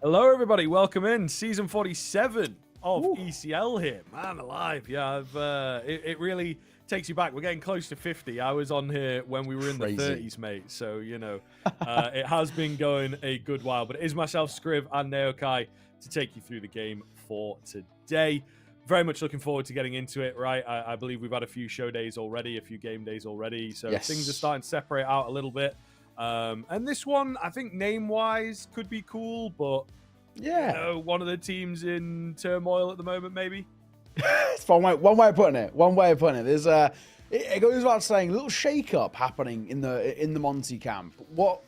Hello, everybody. Welcome in. Season 47 of Ooh. ECL here. Man alive. Yeah, it really takes you back. We're getting close to 50. I was on here when we were in the Crazy. 30s, mate. So, it has been going a good while. But it is myself, Scriv, and Naokai to take you through the game for today. Very much looking forward to getting into it, right? I believe we've had a few show days already, a few game days already. So Yes. things are starting to separate out a little bit. And this one, I think name-wise could be cool, but Yeah. one of the teams in turmoil at the moment, maybe. It's one way of putting it. One way of putting it. There's it goes without saying, a little shake-up happening in the Monte camp. What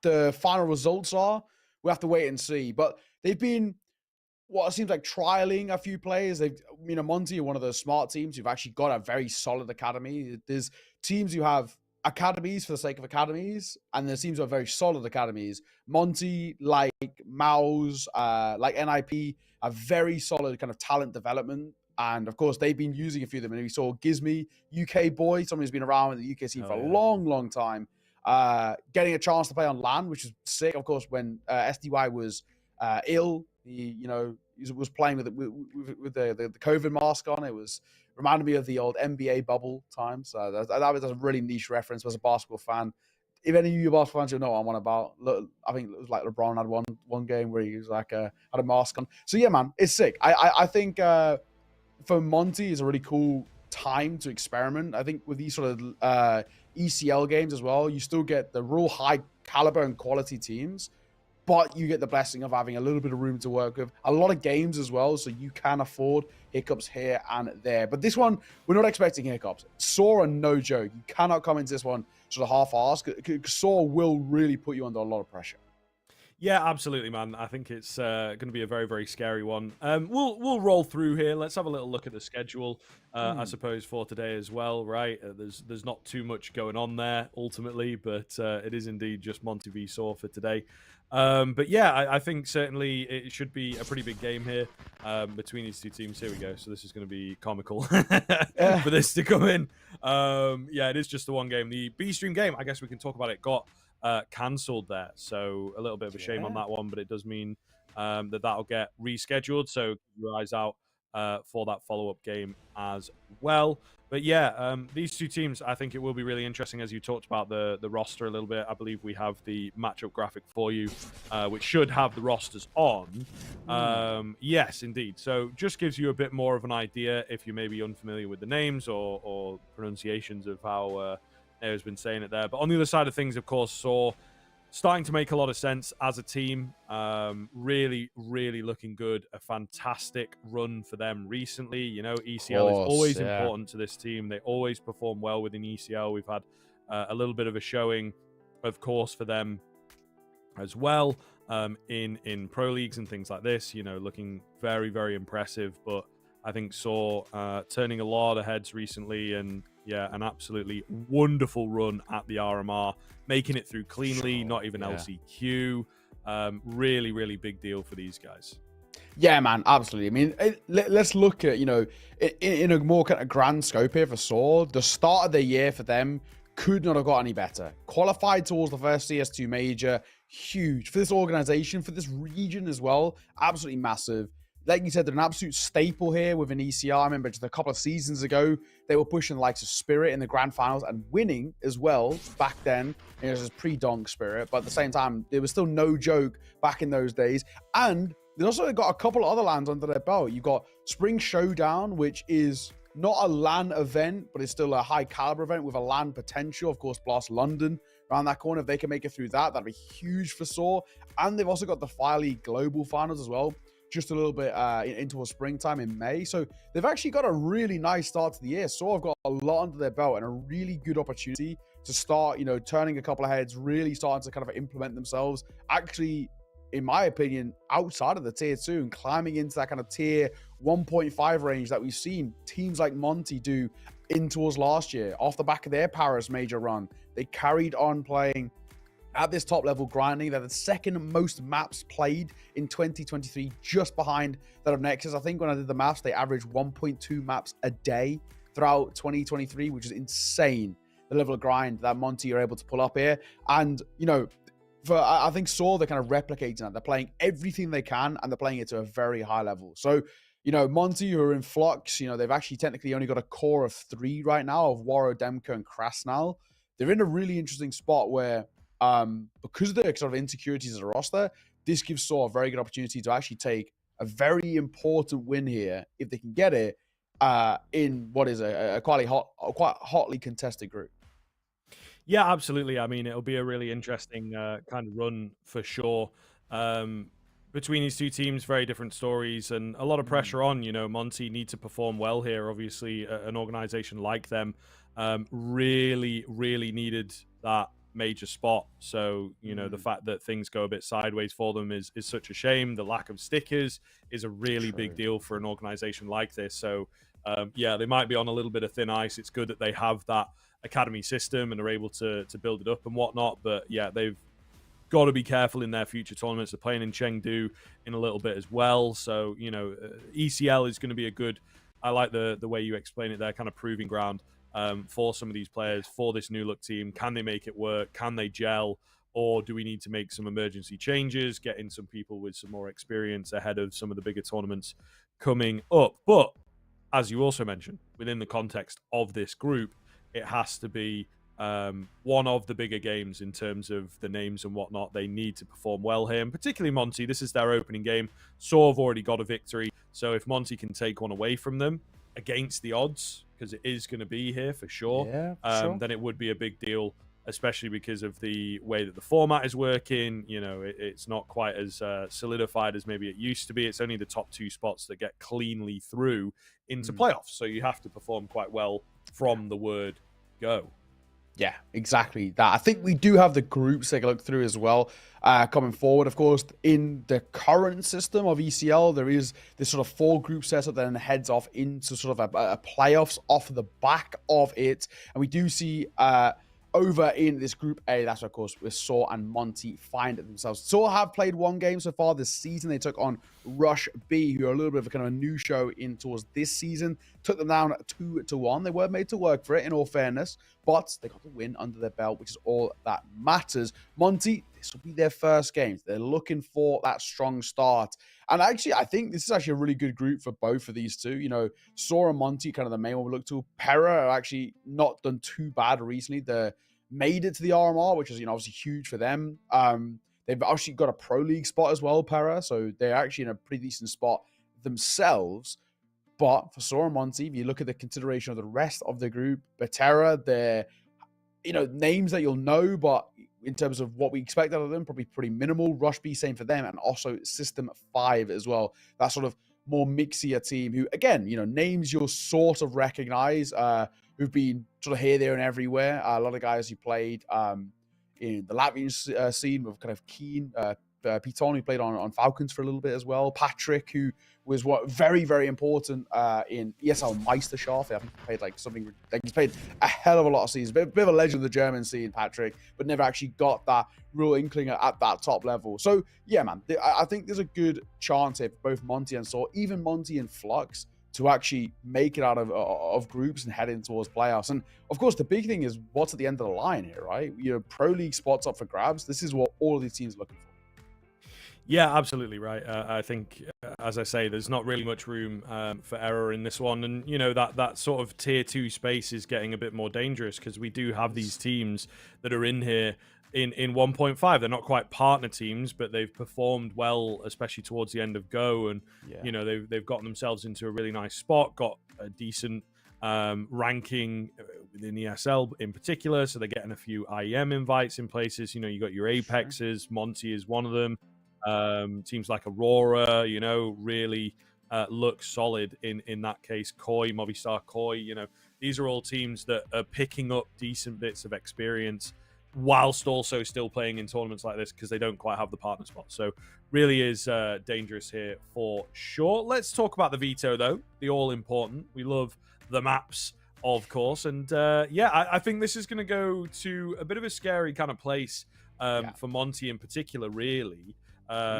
the final results are, we have to wait and see. But they've been what it seems like trialing a few players. Monte are one of those smart teams who've actually got a very solid academy. There's teams who have academies for the sake of academies, and there seems to have very solid academies. Monte, like Maus, like NIP, a very solid kind of talent development. And of course, they've been using a few of them. And we saw Gizmy, UK boy, someone who's been around in the UK scene for a long, long time, getting a chance to play on LAN, which is sick. Of course, when SDY was ill, he was playing with the COVID mask on. It was reminded me of the old NBA bubble time. So that was a really niche reference as a basketball fan. If any of you basketball fans, you'll know what I'm on about. Look, I think it was like LeBron had one game where he was like had a mask on. So yeah, man, it's sick. I think for Monte is a really cool time to experiment. I think with these sort of ECL games as well, you still get the real high caliber and quality teams, but you get the blessing of having a little bit of room to work with. A lot of games as well, so you can afford hiccups here and there. But this one, we're not expecting hiccups. Saw are no joke. You cannot come into this one sort of half-assed. Saw will really put you under a lot of pressure. Yeah, absolutely, man. I think it's going to be a very, very scary one. We'll roll through here. Let's have a little look at the schedule, I suppose, for today as well, right? There's not too much going on there ultimately, but it is indeed just Monte v Saw for today. But yeah, I think certainly it should be a pretty big game here between these two teams. Here we go. So this is going to be comical for this to come in. Yeah, it is just the one game. The B-Stream game, I guess we can talk about it, got cancelled there. So a little bit of a shame on that one, but it does mean that'll get rescheduled. So keep your eyes out for that follow-up game as well. But yeah, these two teams, I think it will be really interesting. As you talked about the roster a little bit, I believe we have the matchup graphic for you, which should have the rosters on. Yes, indeed. So just gives you a bit more of an idea if you may be unfamiliar with the names or pronunciations of how Neo's been saying it there. But on the other side of things, of course, Saw starting to make a lot of sense as a team. Really, really looking good. A fantastic run for them recently. ECL is always important to this team. They always perform well within ECL. We've had a little bit of a showing, of course, for them as well in pro leagues and things like this. Looking very, very impressive. But I think Saw turning a lot of heads recently, and yeah, an absolutely wonderful run at the RMR, making it through cleanly, not even LCQ. Really, really big deal for these guys. Yeah, man, absolutely. I mean, let's look at, in a more kind of grand scope here for Saw, the start of the year for them could not have got any better. Qualified towards the first CS2 major, huge. For this organization, for this region as well, absolutely massive. Like you said, they're an absolute staple here within ECR. I remember just a couple of seasons ago, they were pushing the likes of Spirit in the grand finals and winning as well back then. It was just pre-Donk Spirit, but at the same time, it was still no joke back in those days. And they also got a couple of other LANs under their belt. You've got Spring Showdown, which is not a LAN event, but it's still a high caliber event with a LAN potential. Of course, Blast London around that corner. If they can make it through that, that'd be huge for Saw. And they've also got the Fire League Global Finals as well, just a little bit into a springtime in May. So they've actually got a really nice start to the year. So I've got a lot under their belt and a really good opportunity to start, turning a couple of heads, really starting to kind of implement themselves. Actually, in my opinion, outside of the tier 2 and climbing into that kind of tier 1.5 range that we've seen teams like Monte do in towards last year. Off the back of their Paris major run, they carried on playing at this top level grinding. They're the second most maps played in 2023, just behind that of Nexus. I think when I did the maps, they averaged 1.2 maps a day throughout 2023, which is insane. The level of grind that Monte are able to pull up here. And, I think Saw, they're kind of replicating that. They're playing everything they can, and they're playing it to a very high level. So, Monte, who are in flux, they've actually technically only got a core of 3 right now, of Waro, Demko, and Krasnal. They're in a really interesting spot where, because of the sort of insecurities of the roster, this gives Saw a very good opportunity to actually take a very important win here, if they can get it, in what is a quite hotly contested group. Yeah, absolutely. I mean, it'll be a really interesting kind of run for sure. Between these two teams, very different stories and a lot of pressure on. Monte need to perform well here. Obviously, an organization like them really, really needed that major spot. So, the fact that things go a bit sideways for them is such a shame. The lack of stickers is a really big deal for an organization like this. So, yeah, they might be on a little bit of thin ice. It's good that they have that academy system and are able to build it up and whatnot. But yeah, they've got to be careful in their future tournaments. They're playing in Chengdu in a little bit as well. So, ECL is going to be a good, I like the way you explain it there, kind of proving ground for some of these players, for this new look team. Can they make it work? Can they gel? Or do we need to make some emergency changes, get in some people with some more experience ahead of some of the bigger tournaments coming up? But as you also mentioned, within the context of this group, it has to be one of the bigger games in terms of the names and whatnot. They need to perform well here, and particularly Monte. This is their opening game. Saw have already got a victory, so if Monte can take one away from them against the odds, because it is going to be here for sure, then it would be a big deal, especially because of the way that the format is working. It's not quite as solidified as maybe it used to be. It's only the top 2 spots that get cleanly through into playoffs, so you have to perform quite well from the word go. Yeah, exactly that. I think we do have the groups to take a look through as well coming forward. Of course, in the current system of ECL, there is this sort of 4 group setup that then heads off into sort of a playoffs off the back of it. And we do see over in this group A, that's of course where Saw and Monte find themselves. Saw have played 1 game so far this season. They took on Rush B, who are a little bit of a kind of a new show in towards this season. Took them down 2-1. They were made to work for it, in all fairness, but they got the win under their belt, which is all that matters. Monte, this will be their first game. They're looking for that strong start. And actually, I think this is actually a really good group for both of these two. Saw and Monte, kind of the main one we look to. Pera are actually not done too bad recently. They made it to the RMR, which is obviously huge for them. They've actually got a Pro League spot as well, Pera, so they're actually in a pretty decent spot themselves. But for Saw and Monte, if you look at the consideration of the rest of the group, Betera, they're names that you'll know, but in terms of what we expect out of them, probably pretty minimal. Rush B, same for them, and also System 5 as well. That sort of more mixier team who, again, names you'll sort of recognize, who've been sort of here, there, and everywhere. A lot of guys who played in the Latvian scene with kind of Keen, Piton, who played on Falcons for a little bit as well. Patrick, who was very, very important in ESL Meisterschaft. I think he played he's played a hell of a lot of seasons. Bit of a legend of the German scene, Patrick, but never actually got that real inkling at that top level. So yeah, man, I think there's a good chance here for both Monte and Saw, even Monte and Flux, to actually make it out of groups and head in towards playoffs. And of course, the big thing is what's at the end of the line here, right? Pro League spots up for grabs. This is what all of these teams are looking for. Yeah, absolutely right. I think, as I say, there's not really much room for error in this one. And, that sort of tier 2 space is getting a bit more dangerous because we do have these teams that are in here in 1.5. They're not quite partner teams, but they've performed well, especially towards the end of Go. And, they've gotten themselves into a really nice spot, got a decent ranking within ESL in particular. So they're getting a few IEM invites in places. You got your Apexes, Monte is one of them. Teams like Aurora, really look solid in that case. Koi, Movistar Koi, these are all teams that are picking up decent bits of experience whilst also still playing in tournaments like this because they don't quite have the partner spot. So really is dangerous here for sure. Let's talk about the veto though, the all important. We love the maps, of course. And I think this is going to go to a bit of a scary kind of place for Monte in particular, really.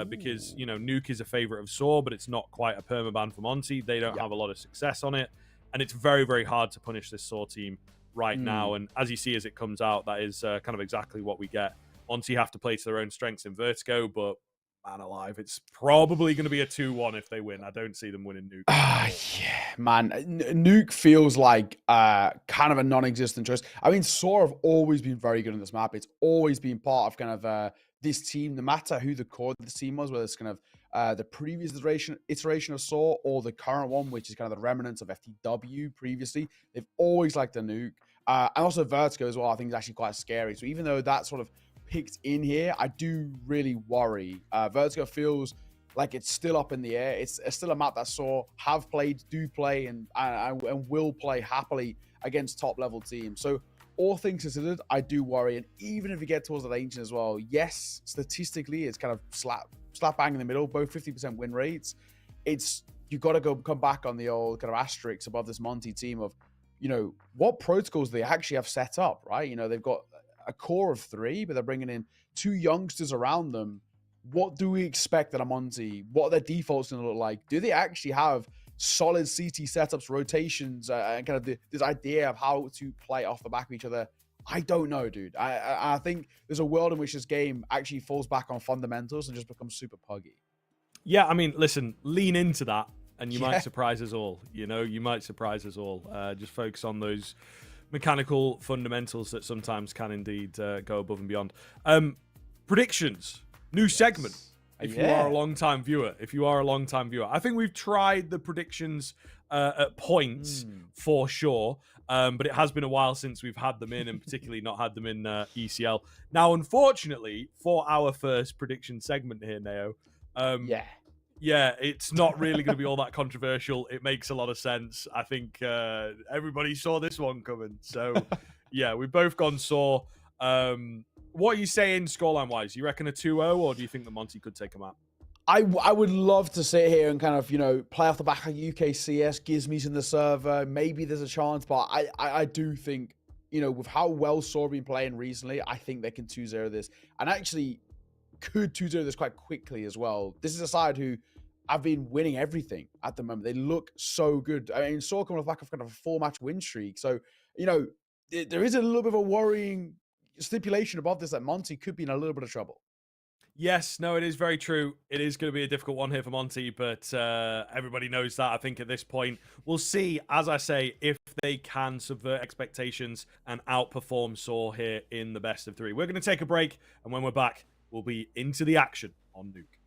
Because, Nuke is a favorite of Saw, but it's not quite a permaban for Monte. They don't have a lot of success on it. And it's very, very hard to punish this Saw team right now. And as you see, as it comes out, that is kind of exactly what we get Monte have to play to their own strengths in Vertigo, but man alive, it's probably going to be a 2-1 if they win. I don't see them winning Nuke. Yeah, man. Nuke feels like kind of a non-existent choice. I mean, Saw have always been very good on this map. It's always been part of kind of this team, no matter who the core of the team was, whether it's kind of the previous iteration of Saw or the current one, which is kind of the remnants of FTW previously. They've always liked the Nuke. And also Vertigo as well, I think is actually quite scary. So even though that sort of picked in here, I do really worry. Vertigo feels like it's still up in the air. It's still a map that Saw have played, do play, and will play happily against top level teams. So all things considered, I do worry. And even if you get towards the ancient as well, yes, statistically it's kind of slap bang in the middle, both 50% win rates. You got to come back on the old kind of asterisks above this Monte team of, what protocols they actually have set up, right? They've got a core of 3, but they're bringing in 2 youngsters around them. What do we expect at a Monte? What are their defaults going to look like? Do they actually have solid CT setups, rotations, and kind of this idea of how to play off the back of each other? I don't know, dude. I think there's a world in which this game actually falls back on fundamentals and just becomes super puggy. Yeah, I mean, listen, lean into that, and you might surprise us all. You might surprise us all. Just focus on those mechanical fundamentals that sometimes can indeed go above and beyond. Predictions. New segment. If you are a long-time viewer. I think we've tried the predictions at points for sure. But it has been a while since we've had them in, and particularly not had them in ECL. Now, unfortunately, for our first prediction segment here, Neo, it's not really going to be all that controversial. It makes a lot of sense. I think everybody saw this one coming. So, yeah, we've both gone Saw. What are you saying scoreline-wise? You reckon a 2-0, or do you think that Monte could take a map? I would love to sit here and kind of, play off the back of UKCS, Gizmy's in the server. Maybe there's a chance, but I do think, with how well Saw have been playing recently, I think they can 2-0 this. And actually could 2-0 this quite quickly as well. This is a side who have been winning everything at the moment. They look so good. I mean, Saw coming off the back of kind of a 4-match win streak. So, there is a little bit of a worrying stipulation above this that Monte could be in a little bit of trouble. Yes, no, it is very true. It is going to be a difficult one here for Monte, but everybody knows that, I think, at this point. We'll see, as I say, if they can subvert expectations and outperform Saw here in the best of 3. We're going to take a break, and when we're back, we'll be into the action on Nuke.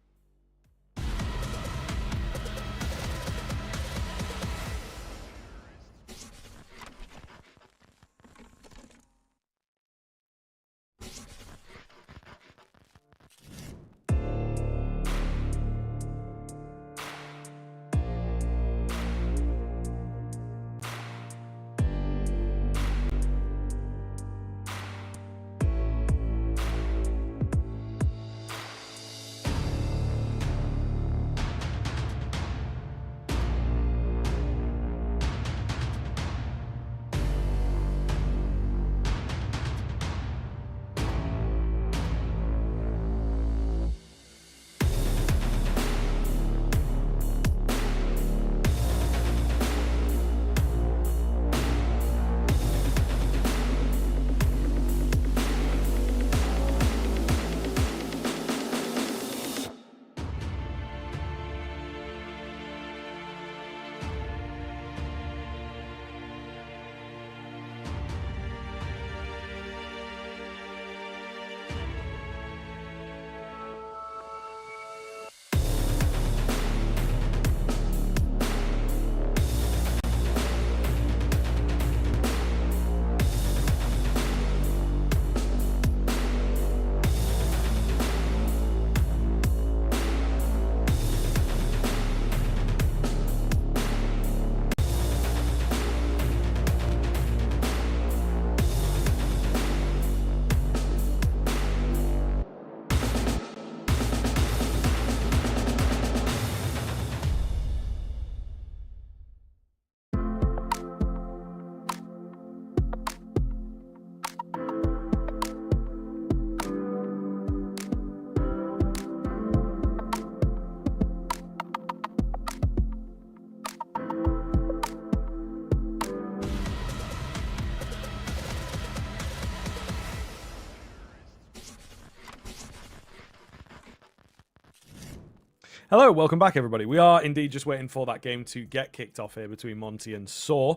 Hello, welcome back, everybody. We are indeed just waiting for that game to get kicked off here between Monte and Saw.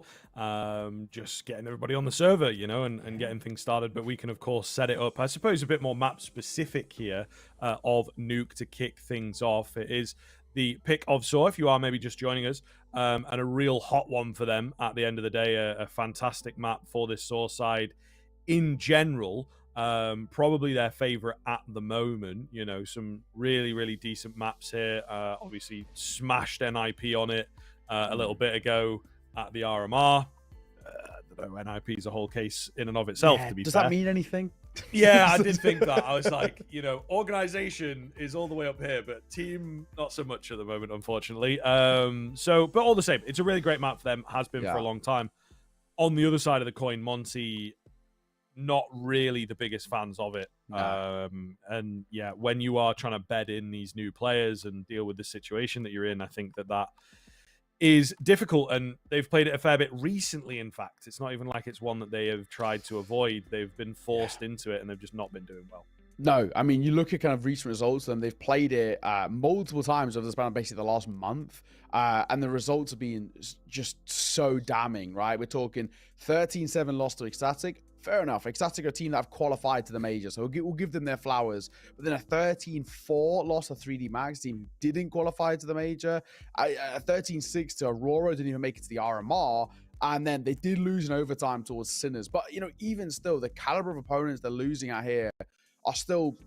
Just getting everybody on the server, and getting things started. But we can, of course, set it up, I suppose, a bit more map-specific here of Nuke to kick things off. It is the pick of Saw, if you are maybe just joining us, and a real hot one for them at the end of the day. A fantastic map for this Saw side in general. Probably their favorite at the moment. Some really, really decent maps here. Obviously smashed NIP on it a little bit ago at the RMR. I don't know, NIP is a whole case in and of itself, to be does fair. that mean anything? Yeah, I did think that. I was like, organization is all the way up here, but team not so much at the moment, unfortunately. But all the same, it's a really great map for them, has been for a long time. On the other side of the coin, Monte, not really the biggest fans of it. No. And yeah, when you are trying to bed in these new players and deal with the situation that you're in, I think that is difficult. And they've played it a fair bit recently, in fact. It's not even like it's one that they have tried to avoid. They've been forced into it and they've just not been doing well. No, I mean, you look at kind of recent results, and they've played it multiple times over the span of basically the last month, and the results have been just so damning, right? We're talking 13-7 loss to Ecstatic. Fair enough. Ecstatic are a team that have qualified to the major, so we'll give them their flowers. But then a 13-4 loss to 3D Max team who didn't qualify to the major. A 13-6 to Aurora, didn't even make it to the RMR. And then they did lose in overtime towards Sinners. But, even still, the caliber of opponents they're losing at here are still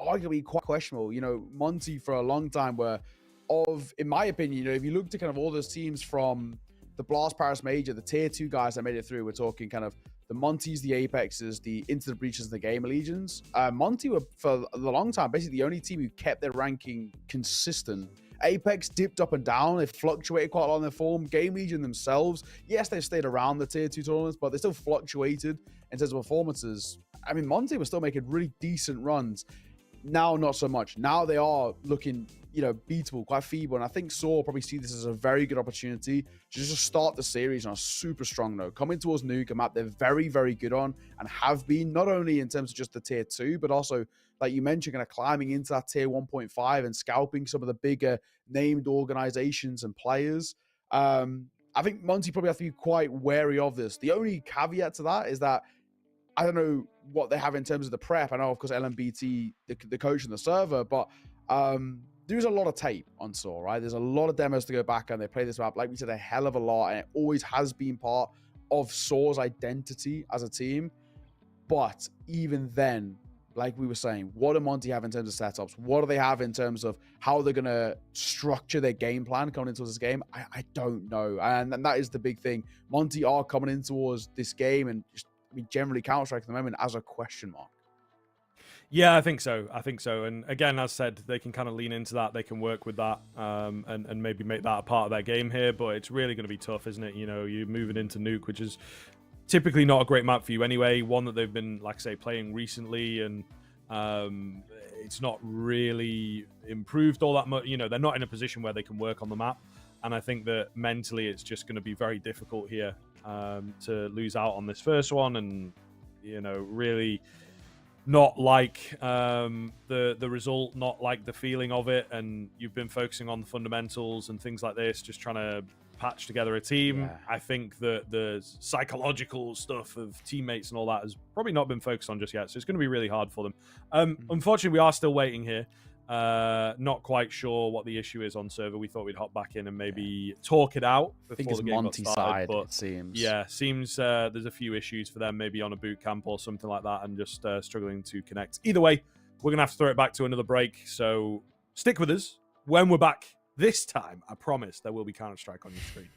arguably quite questionable. Monte for a long time were in my opinion, if you look to kind of all those teams from the Blast Paris Major, the tier 2 guys that made it through, we're talking kind of the Montes, the Apexes, the Into the Breaches, and the Gamer Legions. Monte were, for a long time, basically the only team who kept their ranking consistent. Apex dipped up and down. They fluctuated quite a lot in their form. Game Legion themselves, yes, they stayed around the tier 2 tournaments, but they still fluctuated in terms of performances. I mean, Monte was still making really decent runs. Now, not so much. Now they are looking, beatable, quite feeble. And I think Saw probably see this as a very good opportunity to just start the series on a super strong note. Coming towards Nuke, a map they're very, very good on and have been, not only in terms of just the tier 2, but also, like you mentioned, kind of climbing into that tier 1.5 and scalping some of the bigger named organizations and players. I think Monte probably have to be quite wary of this. The only caveat to that is that I don't know what they have in terms of the prep. I know, of course, LMBT, the coach and the server, but there's a lot of tape on Saw, right? There's a lot of demos to go back on. They play this map, like we said, a hell of a lot, and it always has been part of Saw's identity as a team. But even then, like we were saying, what do Monte have in terms of setups? What do they have in terms of how they're going to structure their game plan coming into this game? I don't know. And that is the big thing. Monte are coming in towards this game and just generally Counter-Strike at the moment as a question mark. Yeah, I think so. And again, as said, they can kind of lean into that. They can work with that and maybe make that a part of their game here. But it's really going to be tough, isn't it? You're moving into Nuke, which is typically not a great map for you anyway. One that they've been, like I say, playing recently, and it's not really improved all that much. They're not in a position where they can work on the map. And I think that mentally it's just going to be very difficult here to lose out on this first one and, really not like the result, not like the feeling of it. And you've been focusing on the fundamentals and things like this, just trying to patch together a team. Yeah. I think that the psychological stuff of teammates and all that has probably not been focused on just yet. So it's going to be really hard for them. Unfortunately, we are still waiting here. Not quite sure what the issue is on server. We thought we'd hop back in and maybe talk it out before the game got started. Side, but it seems. Yeah, seems there's a few issues for them, maybe on a boot camp or something like that, and just struggling to connect. Either way, we're gonna have to throw it back to another break. So stick with us. When we're back this time, I promise there will be Counter-Strike on your screen.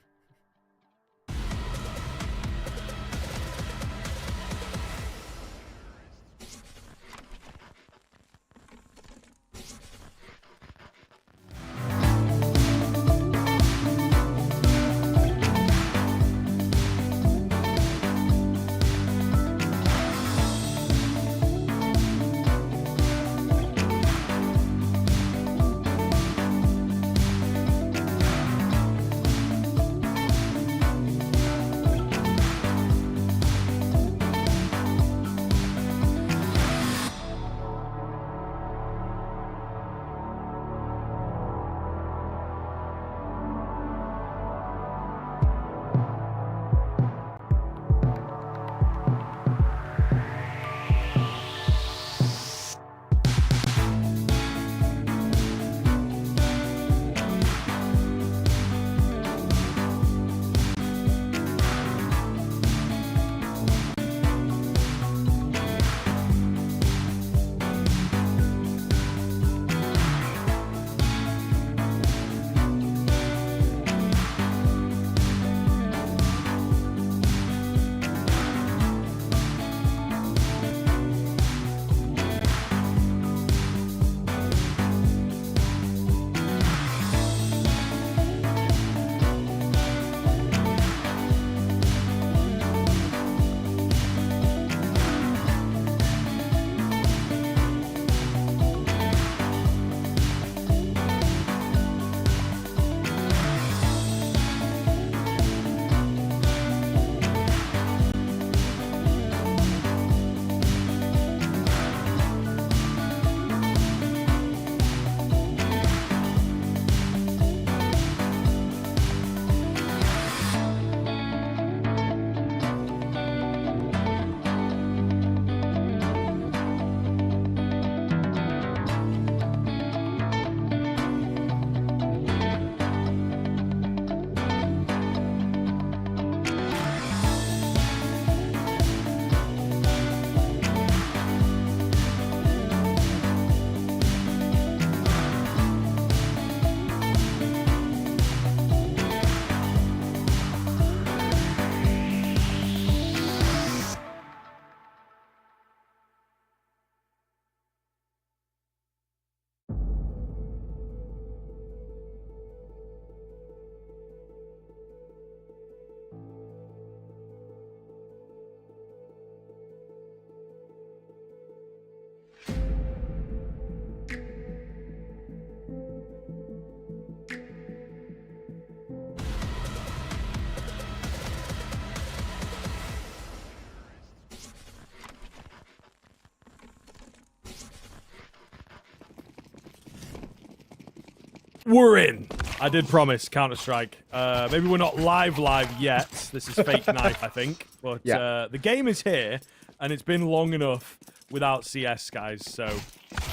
We're in. I did promise Counter-Strike. Maybe we're not live yet. This is fake knife, I think. But the game is here, and it's been long enough without CS, guys. So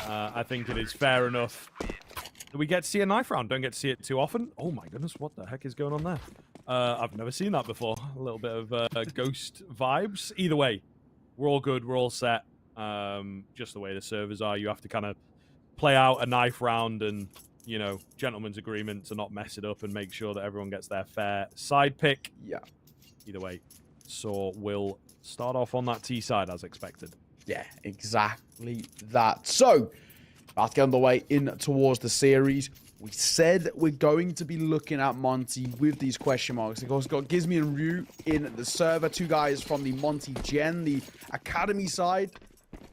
I think it is fair enough that we get to see a knife round. Don't get to see it too often. Oh my goodness, what the heck is going on there? I've never seen that before. A little bit of ghost vibes. Either way, we're all good. We're all set. Just the way the servers are, you have to kind of play out a knife round and, you know, gentleman's agreement to not mess it up and make sure that everyone gets their fair side pick. Yeah. Either way, so we'll start off on that T side as expected. Yeah, exactly that. So, about to get underway in towards the series. We said we're going to be looking at Monte with these question marks. Of course, got Gizmy and Ryu in the server. Two guys from the Monte Gen, the academy side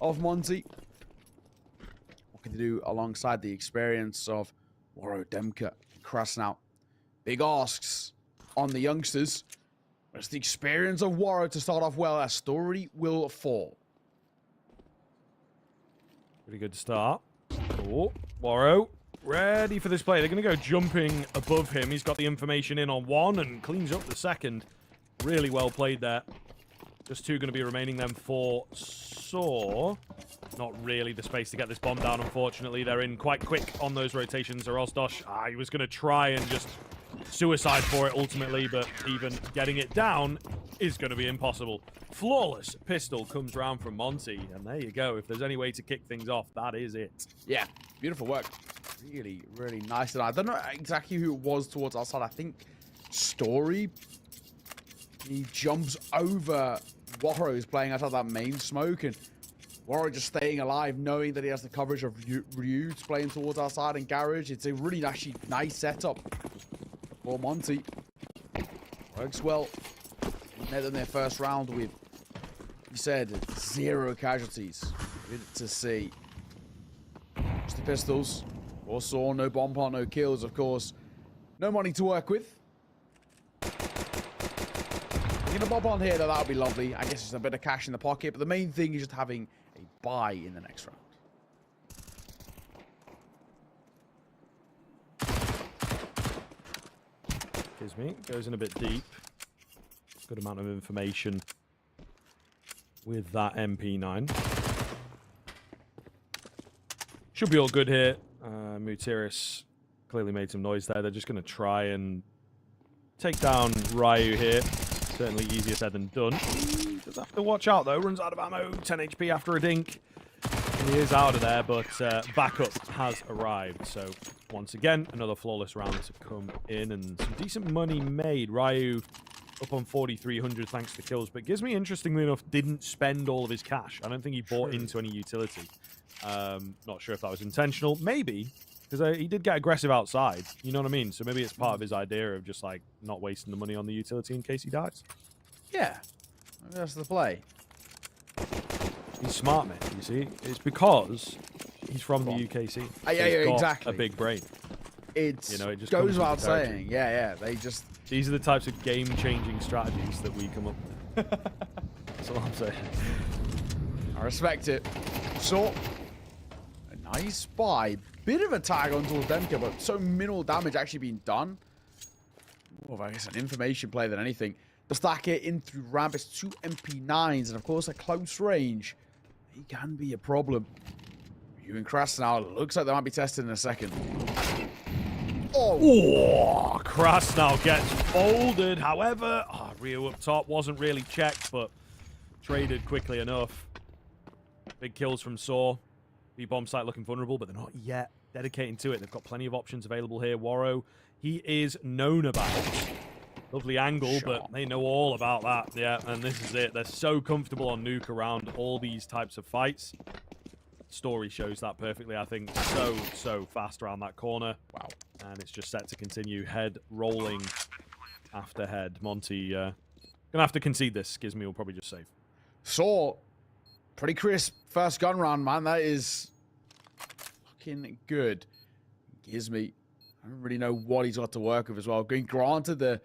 of Monte. What can they do alongside the experience of Waro, Demka, Krasnow? Big asks on the youngsters. It's the experience of Waro to start off well. A story will fall. Pretty good start. Oh, Waro. Ready for this play. They're going to go jumping above him. He's got the information in on one and cleans up the second. Really well played there. Just two going to be remaining then for Saw. Not really the space to get this bomb down, unfortunately. They're in quite quick on those rotations. Rosdosh, he was going to try and just suicide for it ultimately, but even getting it down is going to be impossible. Flawless pistol comes round from Monte, and there you go. If there's any way to kick things off, that is it. Yeah, beautiful work. Really, really nice. And I don't know exactly who it was towards our side. I think Story. He jumps over Waro, who's playing outside that main smoke, and Waro just staying alive, knowing that he has the coverage of Ryu playing towards our side and Garage. It's a really actually nice setup for Monte. Works well. Net in their first round with, he said, 0 casualties. Good to see. Just the pistols. Also, no bomb part, no kills, of course. No money to work with. Get a bomb on here, though, that would be lovely. I guess it's a bit of cash in the pocket, but the main thing is just having a buy in the next round. Excuse me. Goes in a bit deep. Good amount of information with that MP9. Should be all good here. Mutiris clearly made some noise there. They're just going to try and take down Ryu here. Certainly easier said than done. Does have to watch out though. Runs out of ammo. 10 HP after a dink. He is out of there, but backup has arrived. So once again, another flawless round to come in and some decent money made. Ryu up on 4,300 thanks to kills, but Gizmy, interestingly enough, didn't spend all of his cash. I don't think he bought into any utility. Not sure if that was intentional. Maybe, because he did get aggressive outside. You know what I mean? So maybe it's part of his idea of just, like, not wasting the money on the utility in case he dies. Yeah. That's the play. He's smart, man, you see? It's because he's from the UKC. So yeah, exactly. A big brain. It's, you know, it just goes without saying. Yeah, they just... These are the types of game-changing strategies that we come up with. That's all I'm saying. I respect it. So, a nice buy. Bit of a tag on towards Demka, but so minimal damage actually being done. More of, I guess, an information play than anything. The stack it in through ramp. It's 2 MP9s, and of course, at close range, he can be a problem. You and Krasnow, looks like they might be tested in a second. Oh, Krasnow gets folded. However, Ryu up top wasn't really checked, but traded quickly enough. Big kills from Saw. The bomb site looking vulnerable, but they're not yet dedicating to it. They've got plenty of options available here. Waro, he is known about. Lovely angle, but they know all about that. Yeah, and this is it. They're so comfortable on Nuke around all these types of fights. Story shows that perfectly, I think. So fast around that corner. Wow. And it's just set to continue. Head rolling after head. Monte gonna have to concede this. Gizmy will probably just save. Saw, pretty crisp first gun round, man. That is fucking good. Gizmy, I don't really know what he's got to work with as well. Granted, the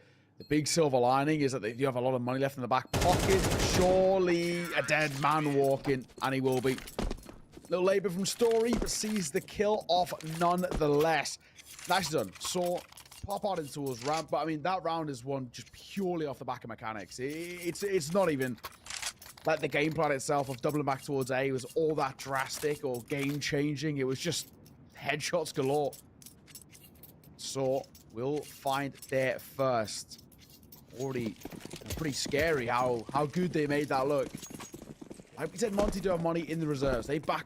big silver lining is that they do have a lot of money left in the back pocket. Surely a dead man walking, and he will be. Little labor from Story, but sees the kill off nonetheless. Nicely done. Saw pop out into his ramp, but I mean, that round is won just purely off the back of mechanics. It's not even like the game plan itself of doubling back towards A was all that drastic or game-changing. It was just headshots galore. So we'll find their first. Already pretty scary how good they made that look. Like we said, Monte do have money in the reserves. They buy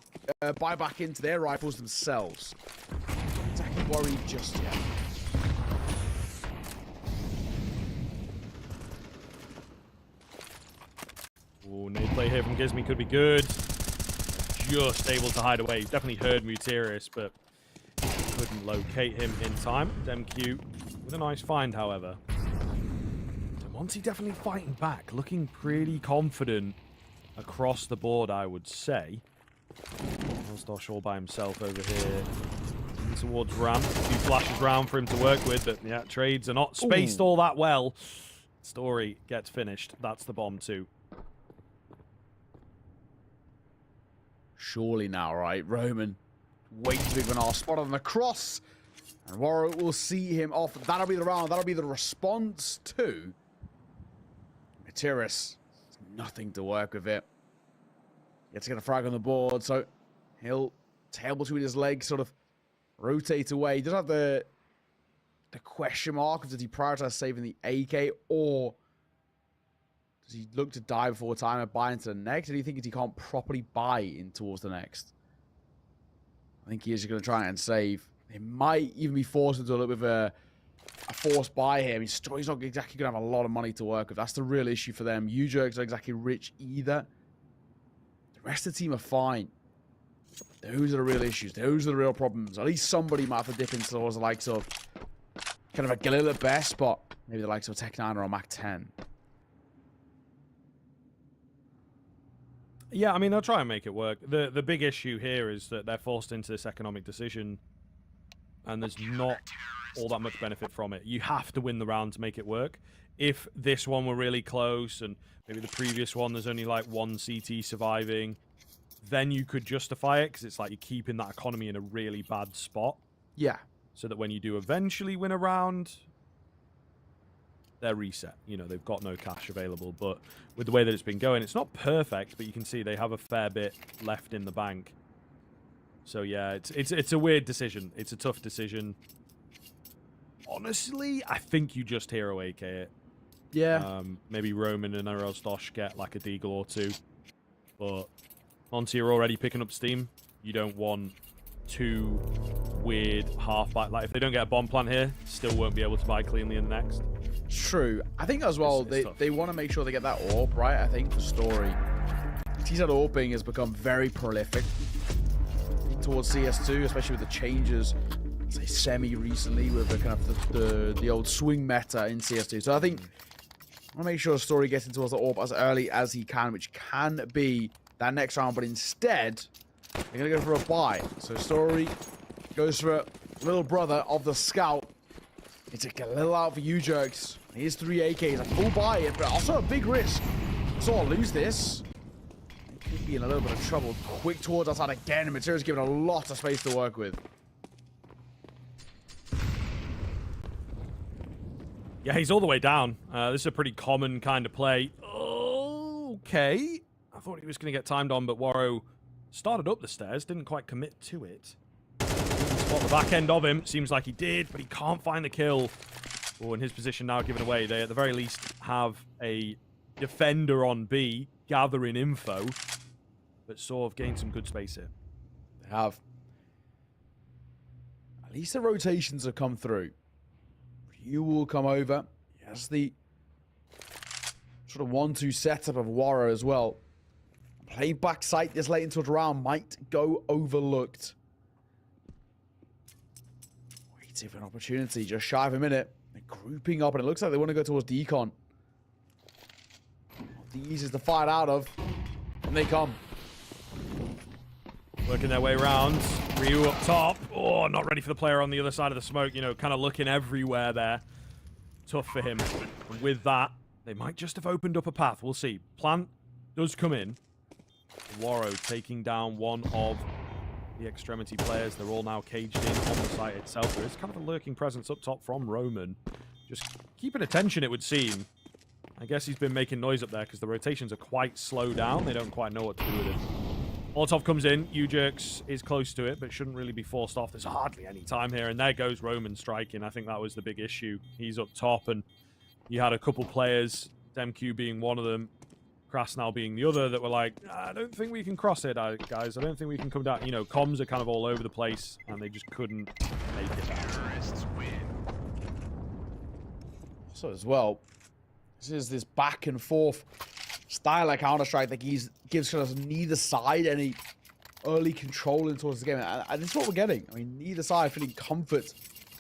back into their rifles themselves. Not exactly worried just yet. Oh, nade play here from Gizmy could be good. Just able to hide away. Definitely heard Mutiris, but couldn't locate him in time. MQ with a nice find, however. So Monte definitely fighting back, looking pretty confident across the board, I would say. Dosh all by himself over here. In towards ramp. A few flashes round for him to work with, but yeah, trades are not spaced all that well. Story gets finished. That's the bomb too. Surely now, right? Roman waiting to be our spot on the cross. And Warrow will see him off. That'll be the round. That'll be the response to Mutiris. Nothing to work with it. Gets to get a frag on the board, so he'll tail between his legs, sort of rotate away. He does have the question mark of, does he prioritize saving the AK, or does he look to die before time and buy into the next? Or do you think he can't properly buy in towards the next? I think he is going to try and save. He might even be forced into a little bit of a forced buy here. I mean, Story's not exactly going to have a lot of money to work with. That's the real issue for them. U-Jerk's not exactly rich either. The rest of the team are fine. Those are the real issues. Those are the real problems. At least somebody might have to dip into towards the likes of kind of a Galil at best, but maybe the likes of Tech9 or a Mac 10. Yeah, I mean, they'll try and make it work. The big issue here is that they're forced into this economic decision, and there's not all that much benefit from it. You have to win the round to make it work. If this one were really close, and maybe the previous one, there's only like one CT surviving, then you could justify it, because it's like you're keeping that economy in a really bad spot. Yeah. So that when you do eventually win a round, they're reset. You know, they've got no cash available. But with the way that it's been going, it's not perfect, but you can see they have a fair bit left in the bank. So yeah, it's a weird decision. It's a tough decision. Honestly, I think you just hero AK it. Yeah. Maybe Roman and Dosh get like a deagle or two. But Monte are already picking up steam. You don't want two weird half buy. Like if they don't get a bomb plant here, still won't be able to buy cleanly in the next. True. I think as well, they want to make sure they get that AWP, right? I think for Story. T-Set AWPing has become very prolific towards CS2, especially with the changes, say, semi-recently, with the kind of the old swing meta in CS2. So I think I want to make sure Story gets into the AWP as early as he can, which can be that next round, but instead, they're going to go for a buy. So Story goes for a little brother of the scout. It's a little out for U-Jerks. Here's 3 AKs, a full buy, but also a big risk. So I'll lose this. Could be in a little bit of trouble. Quick towards outside again, and Material's given a lot of space to work with. Yeah, he's all the way down. This is a pretty common kind of play. Okay. I thought he was going to get timed on, but Warrow started up the stairs, didn't quite commit to it. Spot the back end of him. Seems like he did, but he can't find the kill. Oh, in his position now given away. They, at the very least, have a defender on B, gathering info, but sort of gained some good space here. They have. At least the rotations have come through. You will come over. Yes, the sort of 1-2 setup of Warrow as well. Play back sight this late into the round might go overlooked. Waiting for an opportunity, just shy of a minute. They're grouping up, and it looks like they want to go towards Decon. The easiest to fight out of, and they come. Working their way around. Ryu up top. Oh, not ready for the player on the other side of the smoke. You know, kind of looking everywhere there. Tough for him. And with that, they might just have opened up a path. We'll see. Plant does come in. Waro taking down one of the extremity players. They're all now caged in on the site itself. There is kind of a lurking presence up top from Roman. Just keeping attention, it would seem. I guess he's been making noise up there because the rotations are quite slow down. They don't quite know what to do with it. Molotov comes in. U-Jerks is close to it, but shouldn't really be forced off. There's hardly any time here. And there goes Roman striking. I think that was the big issue. He's up top, and you had a couple players, DemQ being one of them, Krasnal being the other, that were like, I don't think we can cross it, guys. I don't think we can come down. You know, comms are kind of all over the place, and they just couldn't make it down. So as well, this is this back and forth style like Counter-Strike that gives us neither side any early control towards the game. And this is what we're getting. I mean, neither side feeling comfort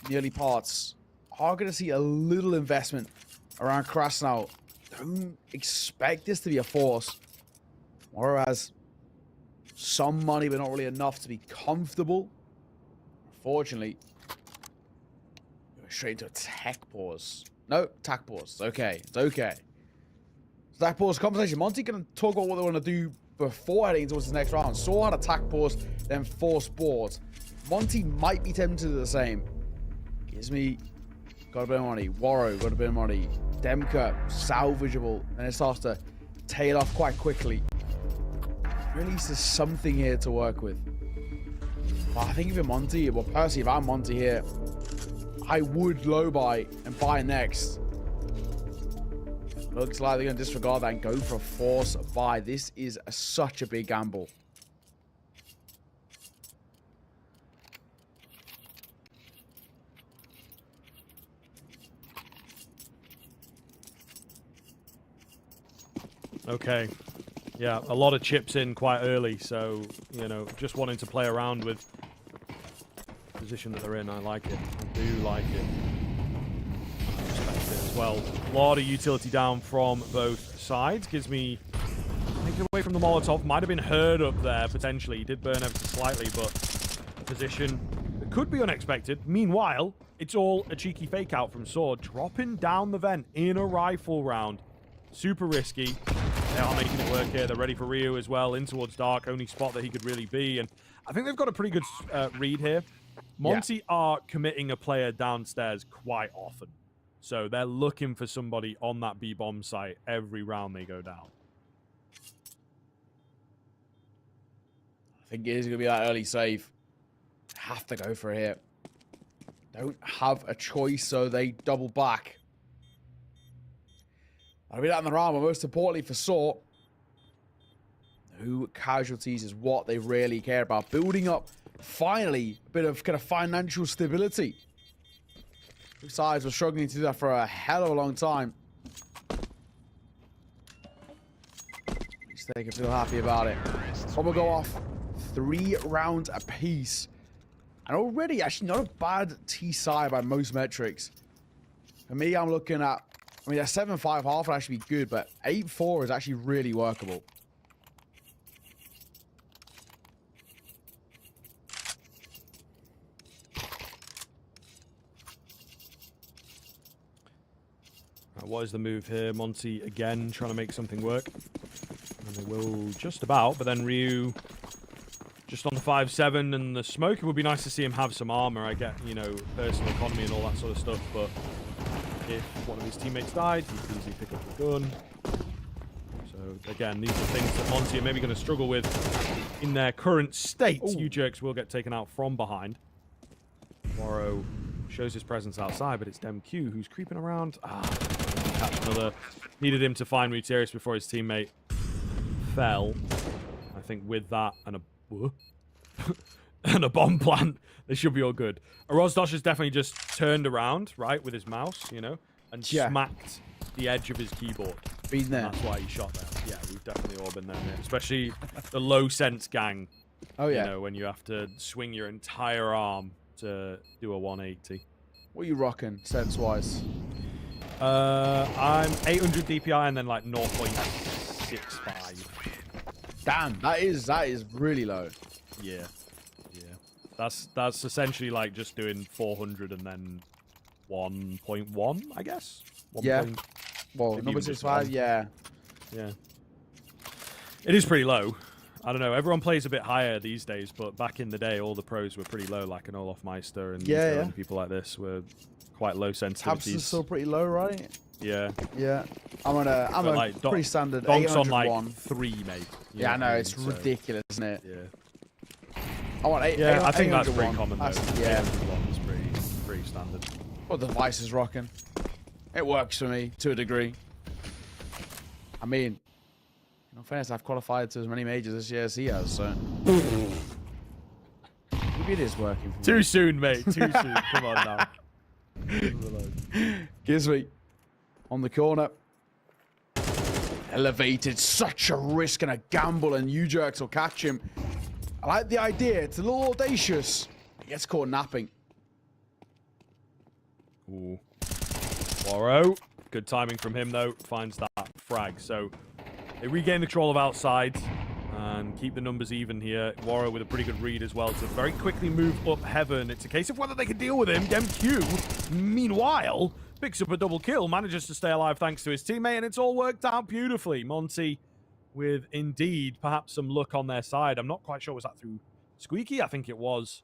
in the early parts. Are going to see a little investment around Krasnal. Don't expect this to be a force. Whereas some money, but not really enough to be comfortable. Unfortunately, straight into a tech pause. No, tack pause. It's okay. It's okay. So tack pause conversation. Monte going to talk about what they want to do before heading towards the next round. Saw how to tack pause, then force board. Monte might be tempted to do the same. Gives me... Got a bit of money. Waro, got a bit of money. Demka, salvageable. And it starts to tail off quite quickly. At least there's something here to work with. But I think if you're Monte, well, personally, if I'm Monte here, I would low buy and buy next. Looks like they're going to disregard that and go for a force buy. This is such a big gamble. Okay. Yeah, a lot of chips in quite early, so, you know, just wanting to play around with the position that they're in. I like it. I do like it. I respect it as well. A lot of utility down from both sides. Gives me... Taken away from the Molotov. Might have been heard up there, potentially. He did burn ever so slightly, but position that could be unexpected. Meanwhile, it's all a cheeky fake out from Sword. Dropping down the vent in a rifle round. Super risky. They are making it work here. They're ready for Ryu as well. In towards Dark. Only spot that he could really be. And I think they've got a pretty good read here. Monte are committing a player downstairs quite often. So they're looking for somebody on that B-bomb site every round they go down. I think it is going to be that early save. Have to go for it here. Don't have a choice, so they double back. I'll be that in the round, but most importantly for Saw, no casualties is what they really care about. Building up, finally, a bit of kind of financial stability. Both sides were struggling to do that for a hell of a long time. At least they can feel happy about it. One will go off 3 rounds apiece. And already, actually, not a bad T-side by most metrics. For me, I'm looking at... I mean, a 7-5 half would actually be good, but 8-4 is actually really workable. Right, what is the move here? Monte again trying to make something work. And they will just about, but then Ryu just on the 5-7 and the smoke. It would be nice to see him have some armor. I get, you know, personal economy and all that sort of stuff, but if one of his teammates died, he could easily pick up the gun. So, again, these are things that Monte are maybe going to struggle with in their current state. U-Jerks will get taken out from behind. Waro shows his presence outside, but it's DemQ who's creeping around. Catch another. Needed him to find Muterius before his teammate fell. I think with that and a... and a bomb plant, they should be all good. Rozdosh has definitely just turned around, right, with his mouse, you know, and smacked the edge of his keyboard. Been there. And that's why he shot there. Yeah, we've definitely all been there, mate. Especially the low sense gang. Oh, yeah. You know, when you have to swing your entire arm to do a 180. What are you rocking, sense-wise? I'm 800 DPI and then like 0.65. Damn, that is really low. Yeah. That's essentially like just doing 400 and then 1.1, I guess. 1. Yeah. Well, number 65, yeah. Yeah. It is pretty low. I don't know. Everyone plays a bit higher these days, but back in the day, all the pros were pretty low, like an Olaf Meister and and people like this were quite low sensitivities. Tabs is still pretty low, right? Yeah. Yeah. I'm a like, pretty standard Donk's on 801. like 3, mate. Yeah, I know. It's ridiculous, isn't it? Yeah. I want 8. Yeah, I think that's 801. pretty common, though. Yeah. 801 is pretty standard. What the device is rocking. It works for me, to a degree. I mean, in fairness, I've qualified to as many majors this year as he has, so... Maybe it is working for me. Too soon, mate. Too soon. Come on now. Gizzy on the corner. Elevated. Such a risk and a gamble, and U-Jerks will catch him. I like the idea. It's a little audacious. He gets caught napping. Ooh. Waro. Good timing from him, though. Finds that frag. So they regain the control of outside and keep the numbers even here. Waro with a pretty good read as well to very quickly move up heaven. It's a case of whether they can deal with him. DemQ, meanwhile, picks up a double kill, manages to stay alive thanks to his teammate, and it's all worked out beautifully. Monte with indeed perhaps some luck on their side. I'm not quite sure, was that through Squeaky? I think it was.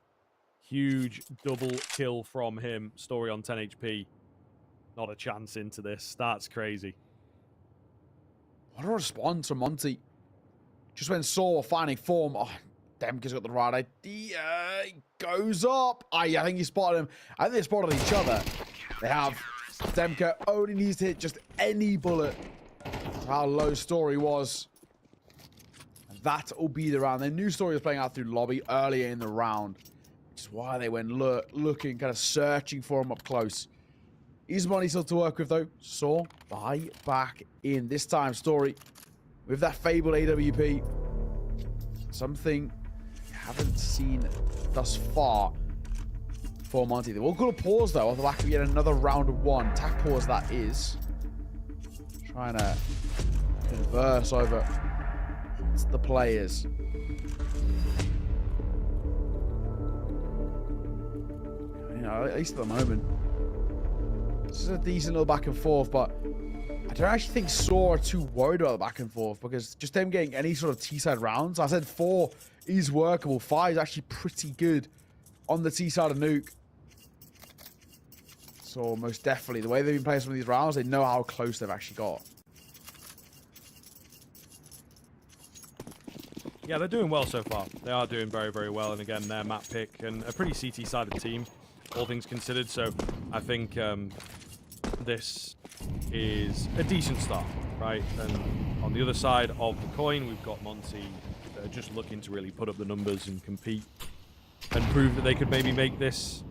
Huge double kill from him. Story on 10 HP. Not a chance into this. That's crazy. What a response from Monte. Just when Saw finding form. Oh, Demka's got the right idea. He goes up. I think he spotted him. I think they spotted each other. They have. Demka only needs to hit just any bullet. That's how low Story was. And that will be the round. They knew Story was playing out through lobby earlier in the round. Which is why they went looking, kind of searching for him up close. Easy money still to work with, though. Saw buy back in. This time, Story with that fabled AWP. Something we haven't seen thus far for Monte. They will go to pause, though, on the back of yet another round of 1. Tac pause, that is. Trying to converse over the players. You know, at least at the moment. This is a decent little back and forth, but I don't actually think Saw are too worried about the back and forth because just them getting any sort of T-side rounds. I said 4 is workable. 5 is actually pretty good on the T-side of Nuke. So most definitely, the way they've been playing some of these rounds, they know how close they've actually got. Yeah, they're doing well so far. They are doing very, very well. And again, their map pick and a pretty CT-sided team, all things considered. So I think this is a decent start, right? And on the other side of the coin, we've got Monte just looking to really put up the numbers and compete and prove that they could maybe make this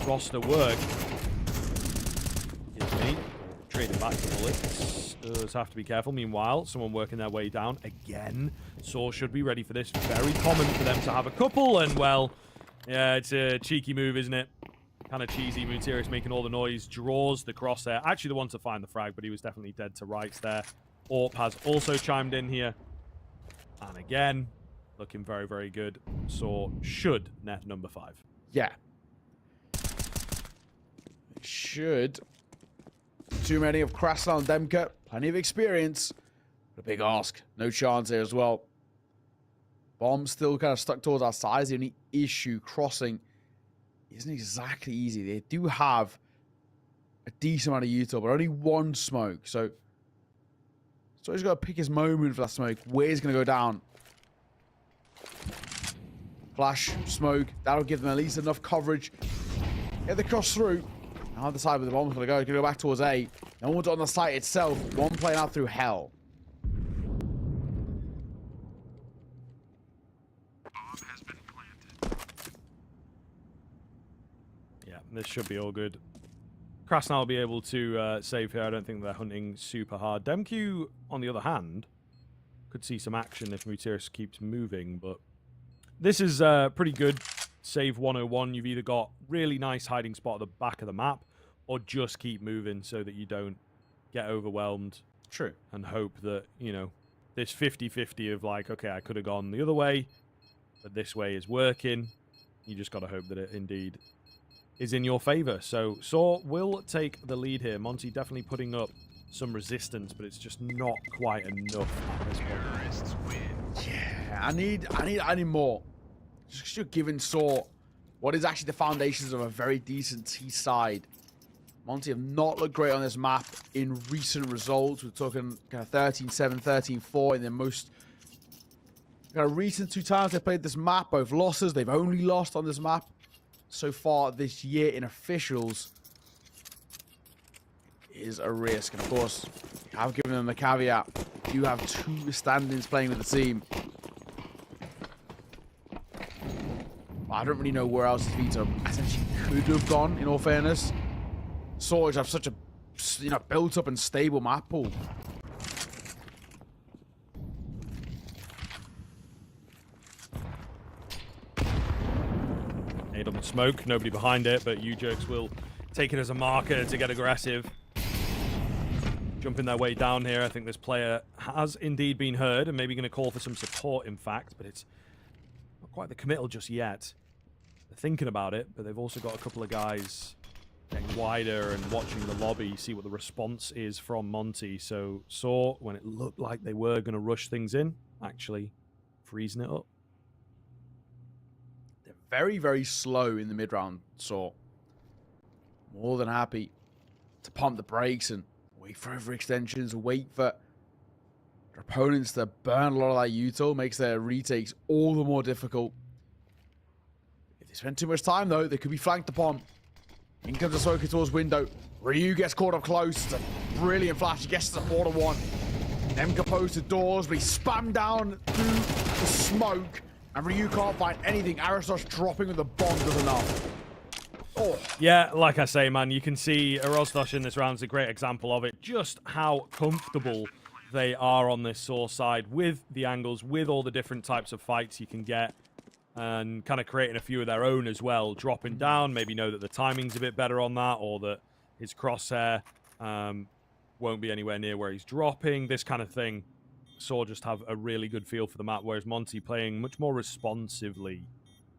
roster work. Here's me, trading back the bullets. Does have to be careful. Meanwhile, someone working their way down again. Saw should be ready for this. Very common for them to have a couple, and well, yeah, it's a cheeky move, isn't it? Kind of cheesy. Muterius making all the noise, draws the crosshair. Actually, the one to find the frag, but he was definitely dead to rights there. Orp has also chimed in here. And again, looking very, very good. Saw should net number 5. Yeah. Should. Too many of Krasnal and Demka. Plenty of experience. But a big ask. No chance here as well. Bomb still kind of stuck towards our sides. The only issue crossing isn't exactly easy. They do have a decent amount of util, but only 1 smoke. So he's got to pick his moment for that smoke. Where he's going to go down. Flash, smoke. That'll give them at least enough coverage. Get the cross through. Now the side where the bomb's going to go. It's going to go back towards A. No one's on the site itself. One playing out through hell. Yeah, this should be all good. Krasnal will be able to save here. I don't think they're hunting super hard. DemQ, on the other hand, could see some action if Muterius keeps moving, but this is pretty good. Save 101. You've either got really nice hiding spot at the back of the map, or just keep moving so that you don't get overwhelmed. True. And hope that, you know, this 50-50 of like, okay, I could have gone the other way, but this way is working. You just got to hope that it indeed is in your favor. So Saw will take the lead here. Monte definitely putting up some resistance, but it's just not quite enough at this point. Yeah. I need more. Just you're giving Saw what is actually the foundations of a very decent T side. Monte have not looked great on this map in recent results. We're talking kind of 13-7, 13-4 in the most kind of recent 2 times they played this map. Both losses. They've only lost on this map so far this year in officials. It is a risk. And of course, I've given them the caveat. You have 2 stand-ins playing with the team. I don't really know where else his veto essentially could have gone, in all fairness. Swords have such a, built up and stable map pool. Aid on the smoke, nobody behind it, but U-Jerks will take it as a marker to get aggressive. Jumping their way down here. I think this player has indeed been heard and maybe going to call for some support, in fact, but it's not quite the committal just yet. They're thinking about it, but they've also got a couple of guys getting wider and watching the lobby, see what the response is from Monte. So Saw, when it looked like they were going to rush things in, actually freezing it up. They're very, very slow in the mid-round, Saw. More than happy to pump the brakes and wait for overextensions, wait for their opponents to burn a lot of that util, makes their retakes all the more difficult. If they spend too much time, though, they could be flanked upon. In comes the smoker towards window. Ryu gets caught up close. It's a brilliant flash. He gets to the 4-1. Emka posted doors, but he's spammed down through the smoke. And Ryu can't find anything. Aristosh dropping with the bomb does enough. Oh. Yeah, like I say, man, you can see Aristosh in this round is a great example of it. Just how comfortable they are on this Saw side with the angles, with all the different types of fights you can get. And kind of creating a few of their own as well. Dropping down, maybe know that the timing's a bit better on that, or that his crosshair won't be anywhere near where he's dropping. This kind of thing. Saw just have a really good feel for the map, whereas Monte playing much more responsively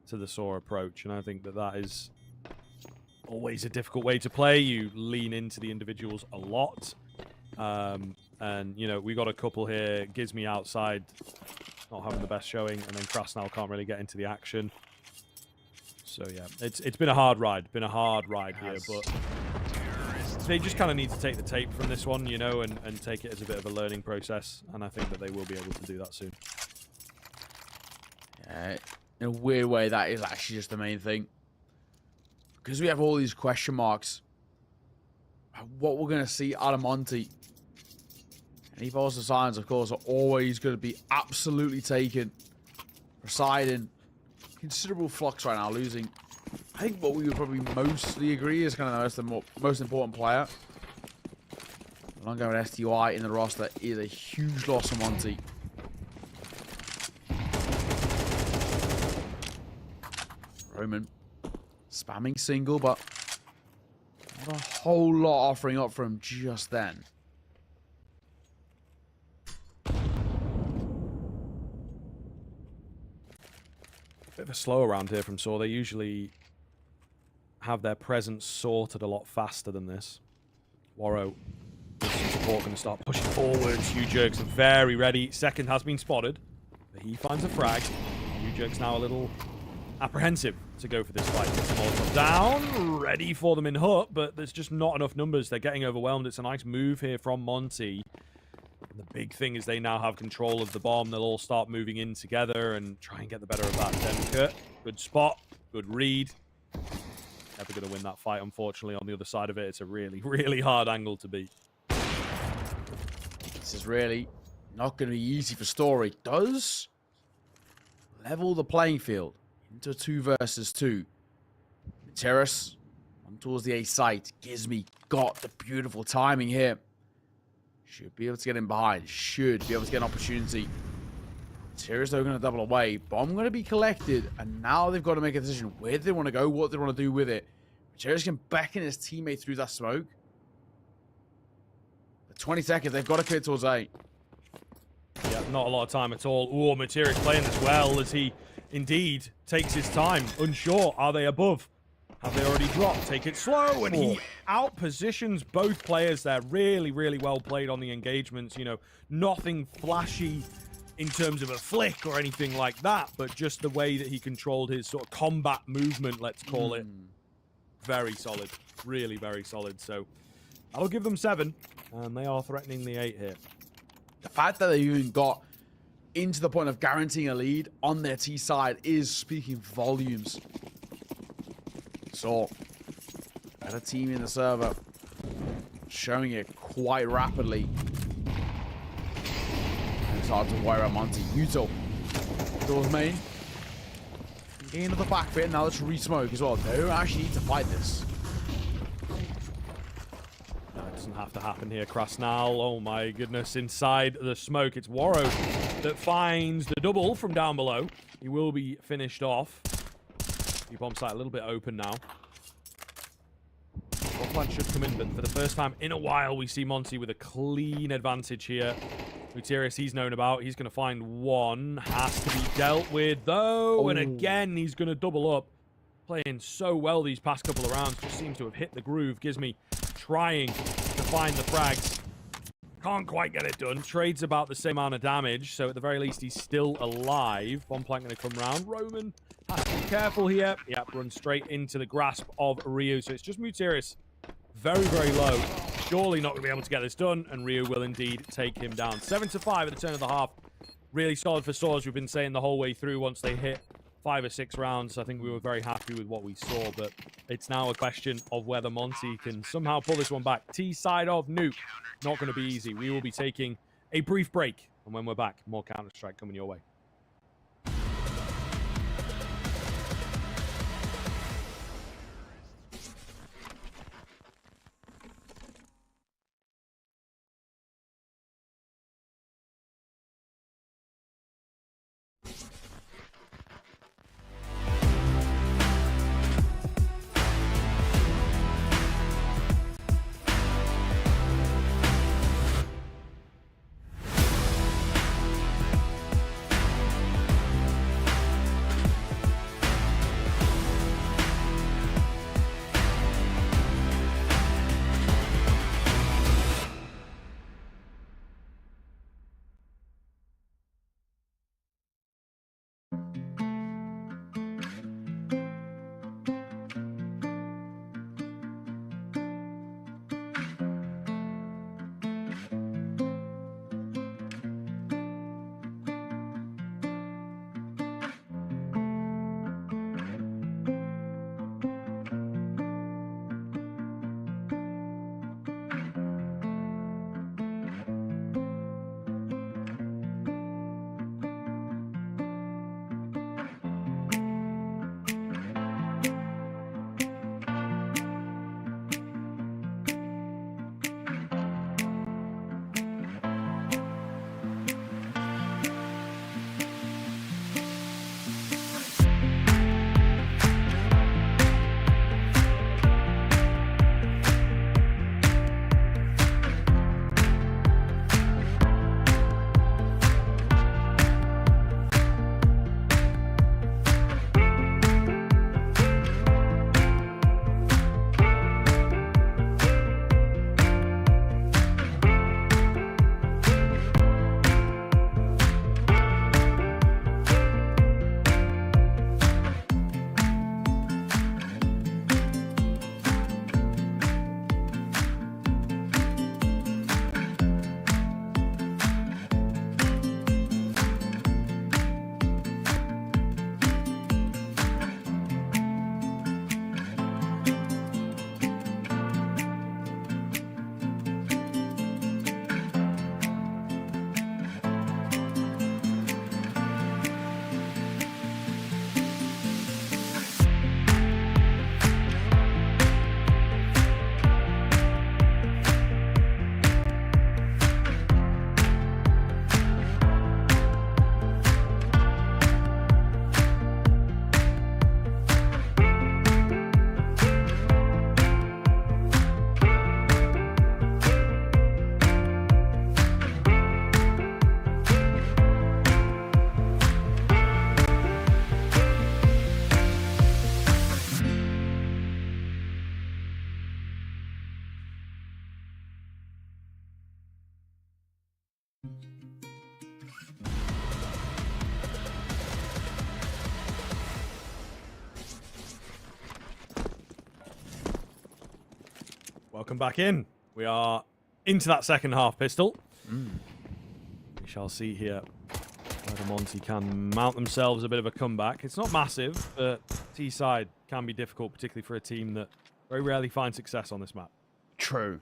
to the Saw approach. And I think that that is always a difficult way to play. You lean into the individuals a lot. And, we got a couple here. Gizmy outside, not having the best showing, and then Krasnal can't really get into the action. So yeah, it's been a hard ride. Here, but they just kind of need to take the tape from this one, and take it as a bit of a learning process. And I think that they will be able to do that soon. Yeah, in a weird way, that is actually just the main thing. Because we have all these question marks. What we're going to see out of Monte. Any false signs, of course, are always going to be absolutely taken. Poseidon, considerable flux right now, losing. I think what we would probably mostly agree is kind of the most important player. Longo and STY in the roster is a huge loss for Monte. Roman spamming single, but not a whole lot offering up from just then. Bit of a slow around here from Saw. They usually have their presence sorted a lot faster than this. Waro, with some support, going to start pushing forwards. U-Jerks are very ready. Second has been spotted, but he finds a frag. U-Jerks now a little apprehensive to go for this fight. Gets them all down, ready for them in hut, but there's just not enough numbers. They're getting overwhelmed. It's a nice move here from Monte. And the big thing is they now have control of the bomb. They'll all start moving in together and try and get the better of that. Demka, good spot, good read. Never going to win that fight, unfortunately. On the other side of it, it's a really, really hard angle to beat. This is really not going to be easy for Story. Does level the playing field into 2 versus 2. Terrace on towards the A site. Gizmy got the beautiful timing here. Should be able to get in behind. Should be able to get an opportunity. Terrace, though, going to double away. Bomb going to be collected. And now they've got to make a decision. Where do they want to go? What do they want to do with it? Terrace can beckon his teammate through that smoke. The 20 seconds. They've got to clear towards A. Yeah, not a lot of time at all. Ooh, Materius playing as well as he indeed takes his time. Unsure. Are they above? Have they already dropped? Take it slow, and he out-positions both players there. Really, really well played on the engagements. Nothing flashy in terms of a flick or anything like that, but just the way that he controlled his sort of combat movement, let's call it. Very solid. Really very solid. So I'll give them 7, and they are threatening the 8 here. The fact that they even got into the point of guaranteeing a lead on their T side is speaking volumes. So, better team in the server, showing it quite rapidly. And it's hard to worry about Monte. Yuto, doors main. Into the back bit, now let's re-smoke as well. They don't actually need to fight this. No, it doesn't have to happen here. Krasnal, oh my goodness, inside the smoke. It's Waro that finds the double from down below. He will be finished off. The bomb site a little bit open now. Bomb plant should come in, but for the first time in a while, we see Monte with a clean advantage here. Gutierrez, he's known about. He's going to find one. Has to be dealt with, though. Oh. And again, he's going to double up. Playing so well these past couple of rounds. Just seems to have hit the groove. Gives me trying to find the frags. Can't quite get it done. Trade's about the same amount of damage, so at the very least, he's still alive. Bomb plant going to come round. Roman has to be careful here. Yep, run straight into the grasp of Ryu. So it's just Gutierrez. Very, very low. Surely not going to be able to get this done, and Ryu will indeed take him down. 7-5 at the turn of the half. Really solid for Swords. We've been saying the whole way through once they hit 5 or 6 rounds. I think we were very happy with what we saw, but it's now a question of whether Monte can somehow pull this one back. T side of Nuke. Not going to be easy. We will be taking a brief break, and when we're back, more Counter-Strike coming your way. Welcome back in. We are into that second half, Pistol. We shall see here whether Monte can mount themselves a bit of a comeback. It's not massive, but T-side can be difficult, particularly for a team that very rarely finds success on this map. True.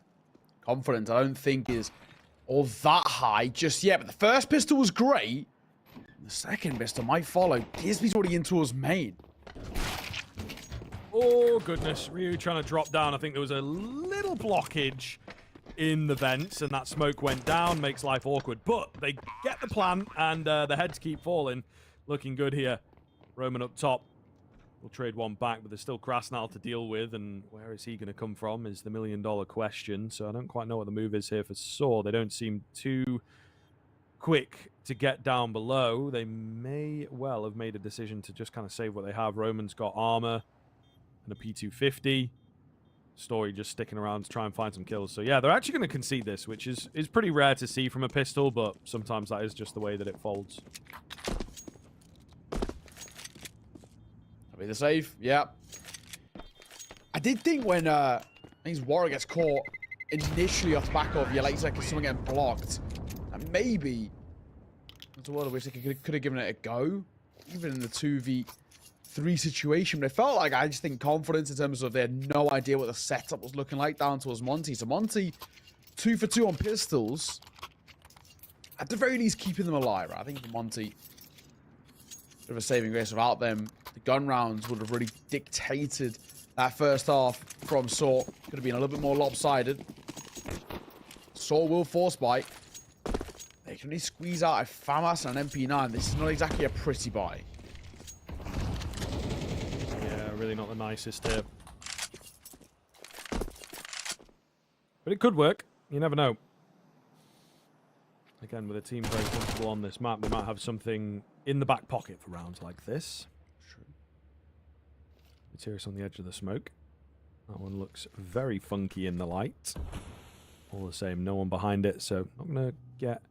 Confidence, I don't think, is all that high just yet. But the first pistol was great. The second pistol might follow. Disney's already into his main. Oh, goodness. Ryu trying to drop down. I think there was a little blockage in the vents, and that smoke went down. Makes life awkward. But they get the plan, and the heads keep falling. Looking good here. Roman up top. We'll trade one back, but there's still Krasnal to deal with, and where is he going to come from is the million-dollar question. So I don't quite know what the move is here for Saw. They don't seem too quick to get down below. They may well have made a decision to just kind of save what they have. Roman's got armor and a P250. Story just sticking around to try and find some kills. So yeah, they're actually going to concede this, which is pretty rare to see from a pistol, but sometimes that is just the way that it folds. Be the save, yeah. I did think when I think his Warrior gets caught initially off the back of, yeah, like you said, someone getting blocked, and maybe that's a world in which they could have given it a go, even in the 2v3 situation. But it felt like, I just think, confidence in terms of they had no idea what the setup was looking like down towards Monte. So Monte, 2 for 2 on pistols, at the very least keeping them alive. Right? I think for Monte, bit of a saving grace. Without them, the gun rounds would have really dictated that first half from Saw. Could have been a little bit more lopsided. Saw will force bite. They can only squeeze out a FAMAS and an MP9. This is not exactly a pretty buy. Yeah, really not the nicest here. But it could work. You never know. Again, with a team very comfortable on this map, they might have something in the back pocket for rounds like this. True. Materius on the edge of the smoke. That one looks very funky in the light. All the same, no one behind it, so not going to get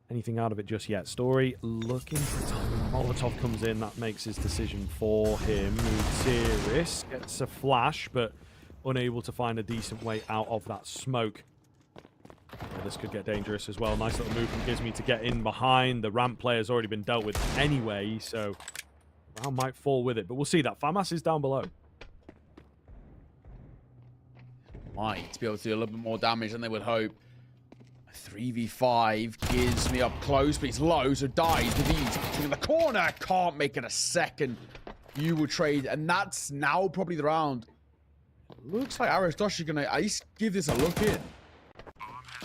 anything out of it just yet. Story looking for time. Molotov comes in, that makes his decision for him. Materius gets a flash, but unable to find a decent way out of that smoke. Yeah, this could get dangerous as well. Nice little move from Gizmi to get in behind. The ramp player's already been dealt with anyway, so round might fall with it. But we'll see. That FAMAS is down below. Might be able to do a little bit more damage than they would hope. 3v5, Gizmi up close, but he's low, so dies with ease. In the corner, can't make it a second. You will trade, and that's now probably the round. Looks like Aristosh is going to at least give this a look in.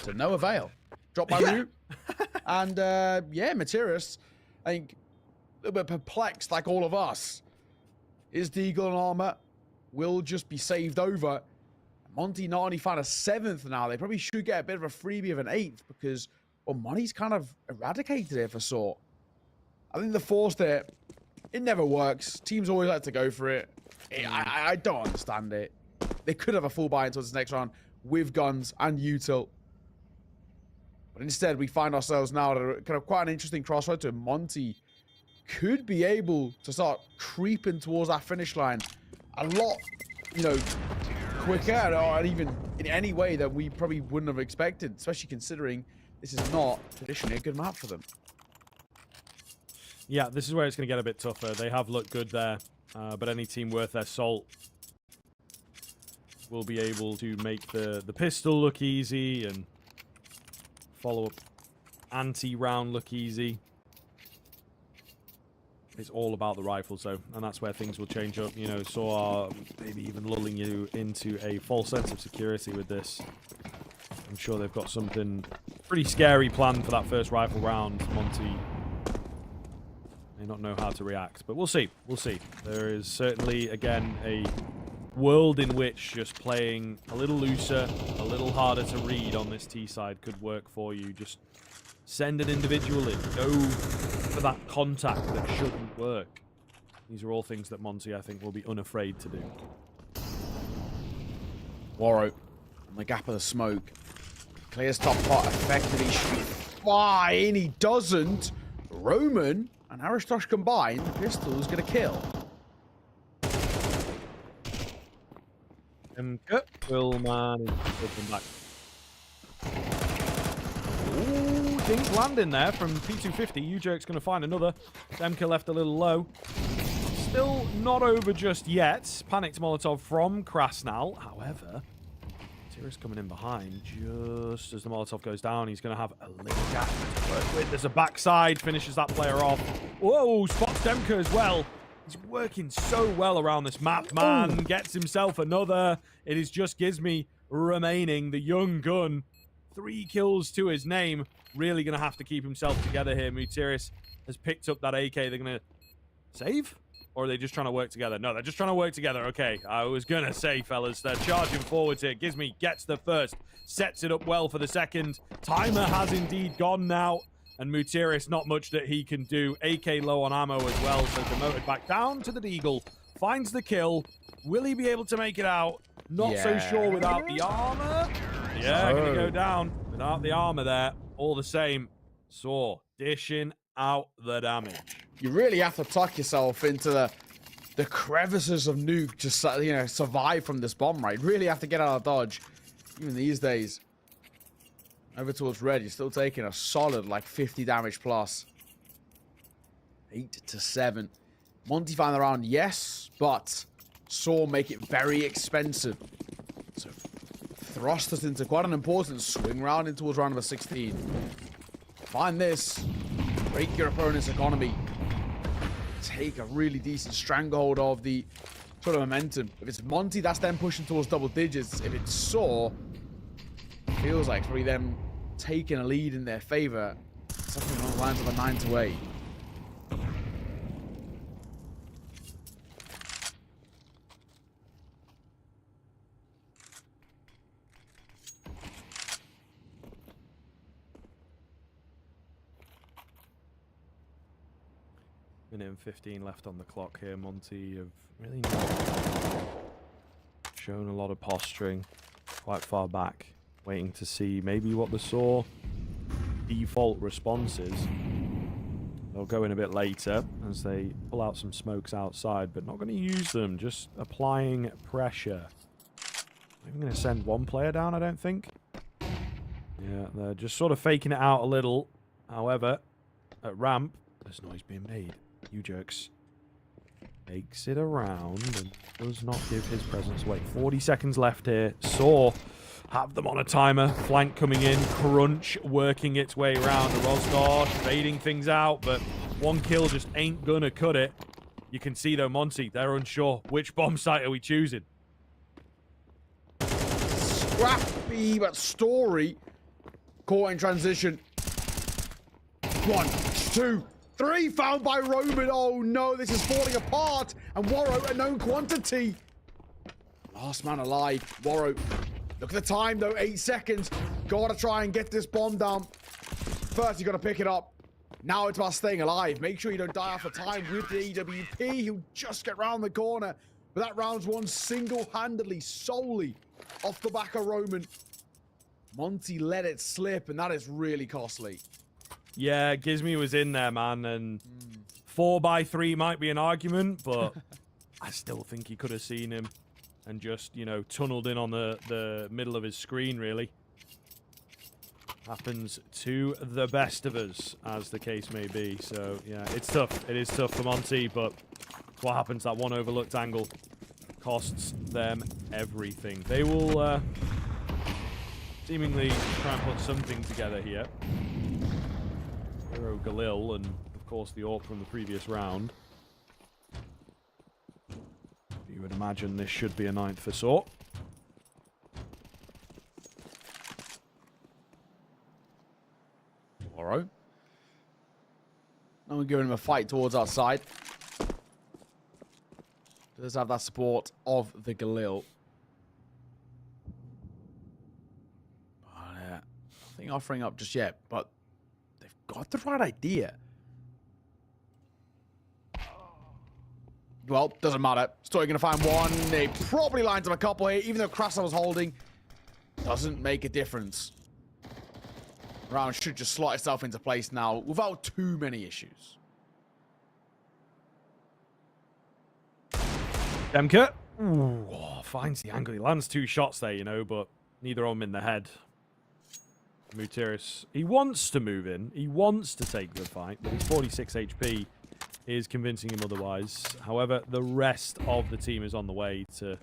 To no avail. Drop by route. And, yeah, Materius, I think, a little bit perplexed like all of us. Is Deagle and armor will just be saved over. Monte not only found a 7th now, they probably should get a bit of a freebie of an 8th because, well, money's kind of eradicated here for Saw. I think the force there, it never works. Teams always like to go for it. I don't understand it. They could have a full buy until this next round with guns and util. But instead, we find ourselves now at a kind of quite an interesting crossroad to Monte could be able to start creeping towards that finish line a lot, you know, quicker, or even in any way that we probably wouldn't have expected, especially considering this is not traditionally a good map for them. Yeah, this is where it's going to get a bit tougher. They have looked good there, but any team worth their salt will be able to make the pistol look easy and follow-up anti-round look easy. It's all about the rifles, though, and that's where things will change up. You know, Saw maybe even lulling you into a false sense of security with this. I'm sure they've got something pretty scary planned for that first rifle round. Monte may not know how to react, but we'll see. We'll see. There is certainly, again, a world in which just playing a little looser, a little harder to read on this T side could work for you. Just send an individual in. Go for that contact that shouldn't work. These are all things that Monte, I think, will be unafraid to do. Warro on the gap of the smoke. Clears top pot effectively. Should be fine. He doesn't. Roman and Aristosh combined. The pistol is going to kill. Will man is back. Ooh, things landing there from P250. U-Jerk's going to find another. Demka left a little low. Still not over just yet. Panicked Molotov from Krasnal. However, Tira's coming in behind just as the Molotov goes down. He's going to have a little gap to work with. There's a backside. Finishes that player off. Whoa, spots Demka as well. He's working so well around this map, man. Gets himself another. It is just Gizmy remaining. The young gun. 3 kills to his name. Really going to have to keep himself together here. Mutiris has picked up that AK. They're going to save? Or are they just trying to work together? No, they're just trying to work together. Okay, I was going to say, fellas, they're charging forwards here. Gizmy gets the first. Sets it up well for the second. Timer has indeed gone now. And Mutiris, not much that he can do. AK low on ammo as well, so demoted back down to the Deagle. Finds the kill. Will he be able to make it out? Not so sure without the armor. Yeah, going to go down without the armor there. All the same, Saw dishing out the damage. You really have to tuck yourself into the crevices of Nuke to, you know, survive from this bomb, right? Really have to get out of dodge. Even these days. Over towards red, you're still taking a solid, like, 50 damage plus. 8 to 7. Monte found the round, yes, but Saw make it very expensive. So, thrust us into quite an important swing round in towards round number 16. Find this. Break your opponent's economy. Take a really decent stranglehold of the sort of momentum. If it's Monte, that's them pushing towards double digits. If it's Saw, feels like probably them taking a lead in their favor. Something along the lines of a 9 to 8. Minute and 15 left on the clock here. Monte have really not shown a lot of posturing. Quite far back. Waiting to see maybe what the Saw default response is. They'll go in a bit later as they pull out some smokes outside, but not going to use them. Just applying pressure. Not even going to send one player down, I don't think. Yeah, they're just sort of faking it out a little. However, at ramp, there's noise being made. U-Jerks makes it around and does not give his presence away. 40 seconds left here. Saw have them on a timer. Flank coming in. Crunch working its way around. The Rostar fading things out, but one kill just ain't gonna cut it. You can see though, Monte, they're unsure. Which bomb site are we choosing? Scrappy, but Story caught in transition. 1, 2, 3, found by Roman. Oh no, this is falling apart. And Warrow, a known quantity. Last man alive, Warrow. Look at the time though, 8 seconds. Gotta try and get this bomb down. First, you gotta pick it up. Now it's about staying alive. Make sure you don't die off the time with the EWP. He'll just get round the corner. But that round's won single-handedly, solely off the back of Roman. Monte let it slip, and that is really costly. Yeah, Gizmy was in there, man, and 4x3 might be an argument, but I still think he could have seen him and just, you know, tunneled in on the middle of his screen, really. Happens to the best of us, as the case may be. So, yeah, it's tough. It is tough for Monte, but what happens, that one overlooked angle costs them everything. They will seemingly try and put something together here. Hero Galil and, of course, the AWP from the previous round. You would imagine this should be a 9th for Saw. Alright. No one giving him a fight towards our side. Does have that support of the Galil. Nothing offering up just yet, but they've got the right idea. Well, doesn't matter. Still going to find one. They probably lines up a couple here, even though Krasnal was holding. Doesn't make a difference. Round should just slot itself into place now without too many issues. Demka Ooh, finds the angle. He lands 2 shots there, you know, but neither of them in the head. Mutiris, he wants to move in. He wants to take the fight, but his 46 HP is convincing him otherwise. However, the rest of the team is on the way to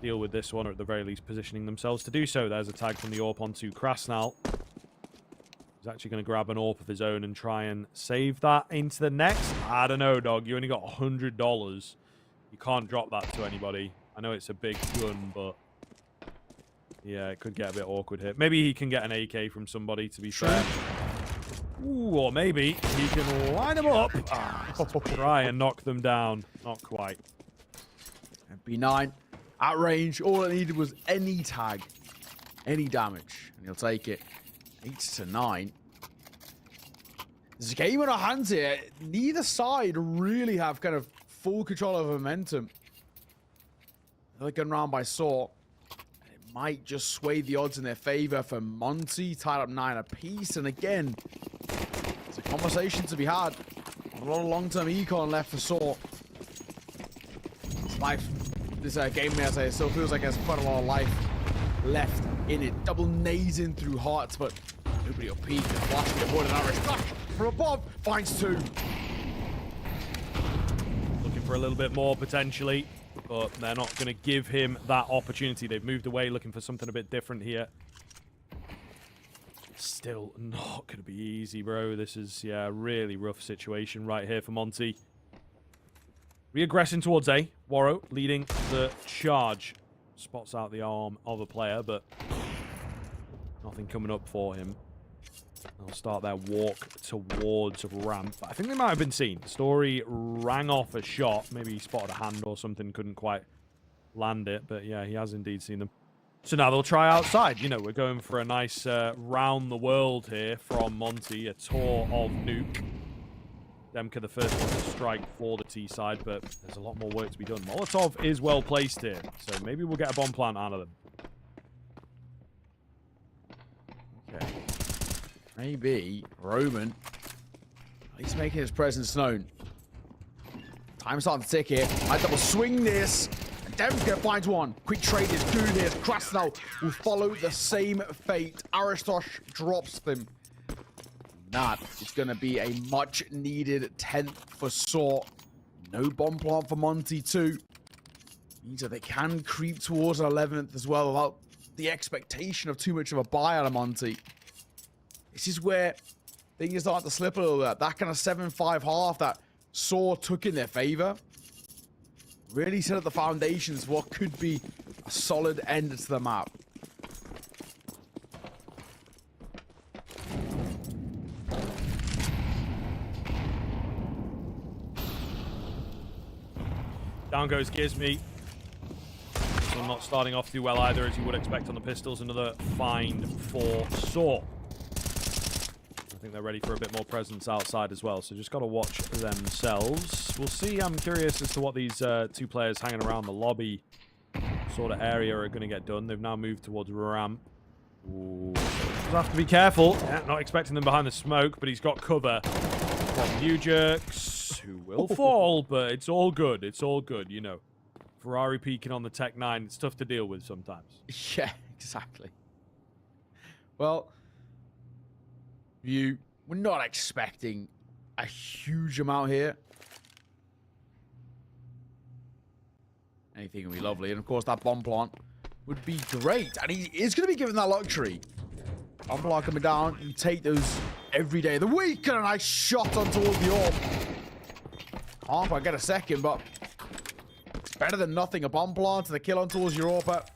deal with this one, or at the very least positioning themselves to do so. There's a tag from the AWP onto Krasnal. He's actually going to grab an AWP of his own and try and save that into the next. I don't know, dog. You only got $100. You can't drop that to anybody. I know it's a big gun, but yeah, it could get a bit awkward here. Maybe he can get an AK from somebody, to be fair. Ooh, or maybe he can line them up. Try and knock them down. Not quite. B9 at range. All it needed was any tag, any damage, and he'll take it. 8-9. There's a game on our hands here. Neither side really have kind of full control of momentum. They're going around by Saw. It might just sway the odds in their favor for Monte, tied up 9 apiece. And again, it's a conversation to be had. A lot of long-term econ left for Saw. This game, as I say, still feels like there's quite a lot of life left in it. Double nazing through hearts, but nobody will peek. And flash will avoid an Irish flash from above. Finds 2. Looking for a little bit more, potentially. But they're not going to give him that opportunity. They've moved away, looking for something a bit different here. Still not going to be easy, bro. This is, yeah, a really rough situation right here for Monte. Reaggressing towards A. Warrow leading the charge. Spots out the arm of a player, but nothing coming up for him. They'll start their walk towards ramp. I think they might have been seen. Story rang off a shot. Maybe he spotted a hand or something, couldn't quite land it. But yeah, he has indeed seen them. So now they'll try outside. You know, we're going for a nice round the world here from Monte. A tour of Nuke. Demka the first one to strike for the T side, but there's a lot more work to be done. Molotov is well placed here, so maybe we'll get a bomb plant out of them. Okay. Maybe Roman, he's making his presence known. Time's starting to tick here. I double swing this. Demka finds one. Quick trade is good here. Krasnal will follow the same fate. Aristosh drops them. That is going to be a much needed 10th for Saw. No bomb plant for Monte too. Means that they can creep towards an 11th as well without the expectation of too much of a buy out of Monte. This is where things start to slip a little bit. That kind of 7-5 half that Saw took in their favor really set up the foundations for what could be a solid end to the map. Down goes Gizmy. So not starting off too well either, as you would expect on the pistols. Another find for Saw. I think they're ready for a bit more presence outside as well, so just got to watch themselves. We'll see. I'm curious as to what these 2 players hanging around the lobby sort of area are going to get done. They've now moved towards ramp. Ooh. Just have to be careful. Yeah, not expecting them behind the smoke, but he's got cover from U-Jerks, who will fall, but it's all good. It's all good, you know. Ferrari peeking on the Tech 9, it's tough to deal with sometimes. Yeah, exactly. Well, we're not expecting a huge amount here. Anything would be lovely. And of course, that bomb plant would be great. And he is going to be given that luxury. Bomb plant coming down. You take those every day of the week. And a nice shot on towards the orb. Can't quite get a second, but it's better than nothing. A bomb plant and a kill on towards your orb. But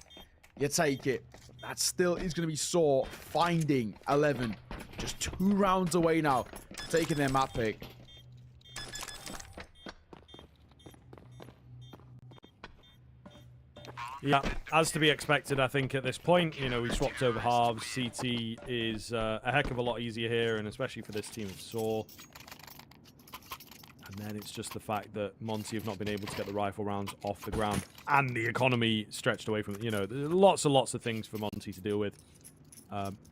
you take it. That still is going to be Saw finding 11. Just 2 rounds away now. Taking their map pick. Yeah, as to be expected, I think, at this point. You know, we swapped over halves. CT is a heck of a lot easier here, and especially for this team of Saw. And then it's just the fact that Monte have not been able to get the rifle rounds off the ground, and the economy stretched away from it. You know, there's lots and lots of things for Monte to deal with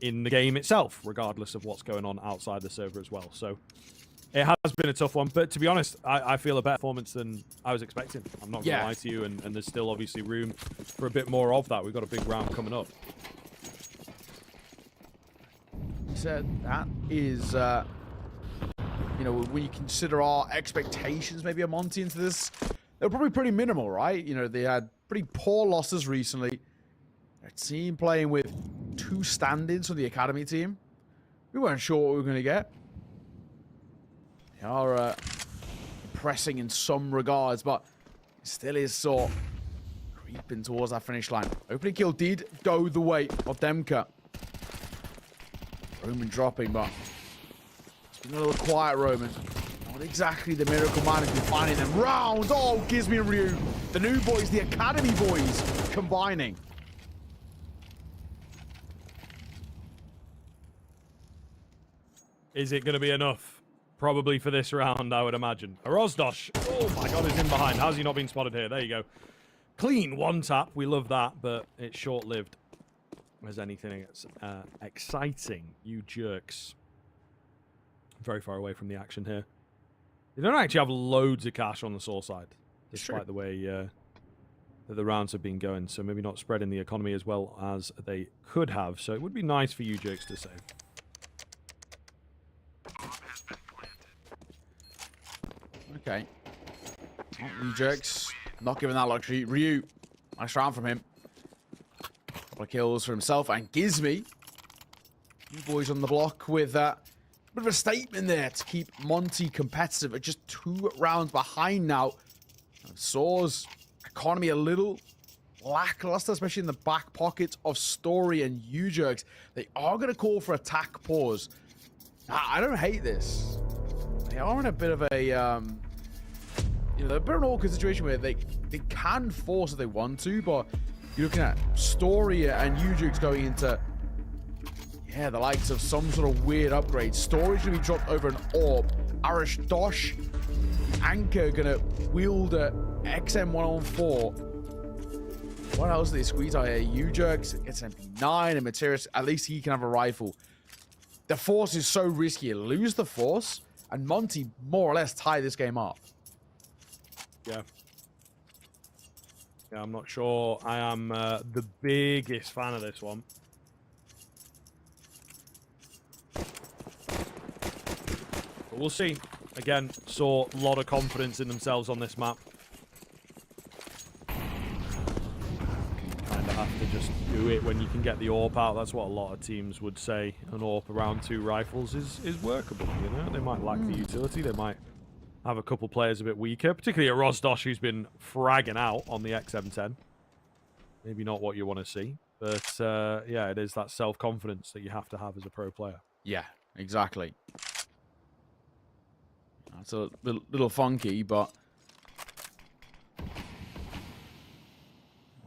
in the game itself, regardless of what's going on outside the server as well. So It has been a tough one, but to be honest, I feel a better performance than I was expecting. I'm not going to lie to you, and there's still obviously room for a bit more of that. We've got a big round coming up. So that is, you know, when you consider our expectations maybe of Monte into this, they're probably pretty minimal, right? You know, they had pretty poor losses recently. A team playing with 2 stand-ins for the academy team. We weren't sure what we were going to get. They are pressing in some regards, but it still is sort of creeping towards that finish line. Opening kill did go the way of Demka. Roman dropping, but it's been a little quiet, Roman. Not exactly the miracle man has been finding them round. Oh, Gizmi and Ryu, the new boys, the academy boys, combining. Is it going to be enough? Probably for this round, I would imagine. Rozdosh. Oh my god, he's in behind. How's he not been spotted here? There you go. Clean one tap. We love that, but it's short-lived. As anything exciting, you jerks. Very far away from the action here. They don't actually have loads of cash on the Soul side, despite the way that the rounds have been going. So maybe not spreading the economy as well as they could have. So it would be nice for you jerks to save. Okay. You jerks, not giving that luxury. Ryu, nice round from him. Couple of kills for himself and Gizmi. You boys on the block with a bit of a statement there to keep Monte competitive at just 2 rounds behind now. Soar's economy a little lackluster, especially in the back pockets of Story and U-Jerks. They are going to call for attack pause. I don't hate this. They are in a bit of a, you know, they're a bit of an awkward situation where they can force if they want to, but you're looking at Story and U-Jerks going into, yeah, the likes of some sort of weird upgrade. Story's going to be dropped over an orb. Arish Dosh, Anchor going to wield a XM114. What else do they squeeze out here? U-Jerks gets an MP9 and Materius. At least he can have a rifle. The Force is so risky. You lose the Force, and Monte more or less tie this game up. Yeah. Yeah, I'm not sure I am the biggest fan of this one. But we'll see. Again, saw a lot of confidence in themselves on this map. Kind of have to just do it when you can get the AWP out. That's what a lot of teams would say. An AWP around 2 rifles is workable, you know? They might lack the utility. They might have a couple players a bit weaker, particularly a Rozdosh who's been fragging out on the XM10. Maybe not what you want to see, but yeah, it is that self-confidence that you have to have as a pro player. Yeah, exactly. That's a little funky, but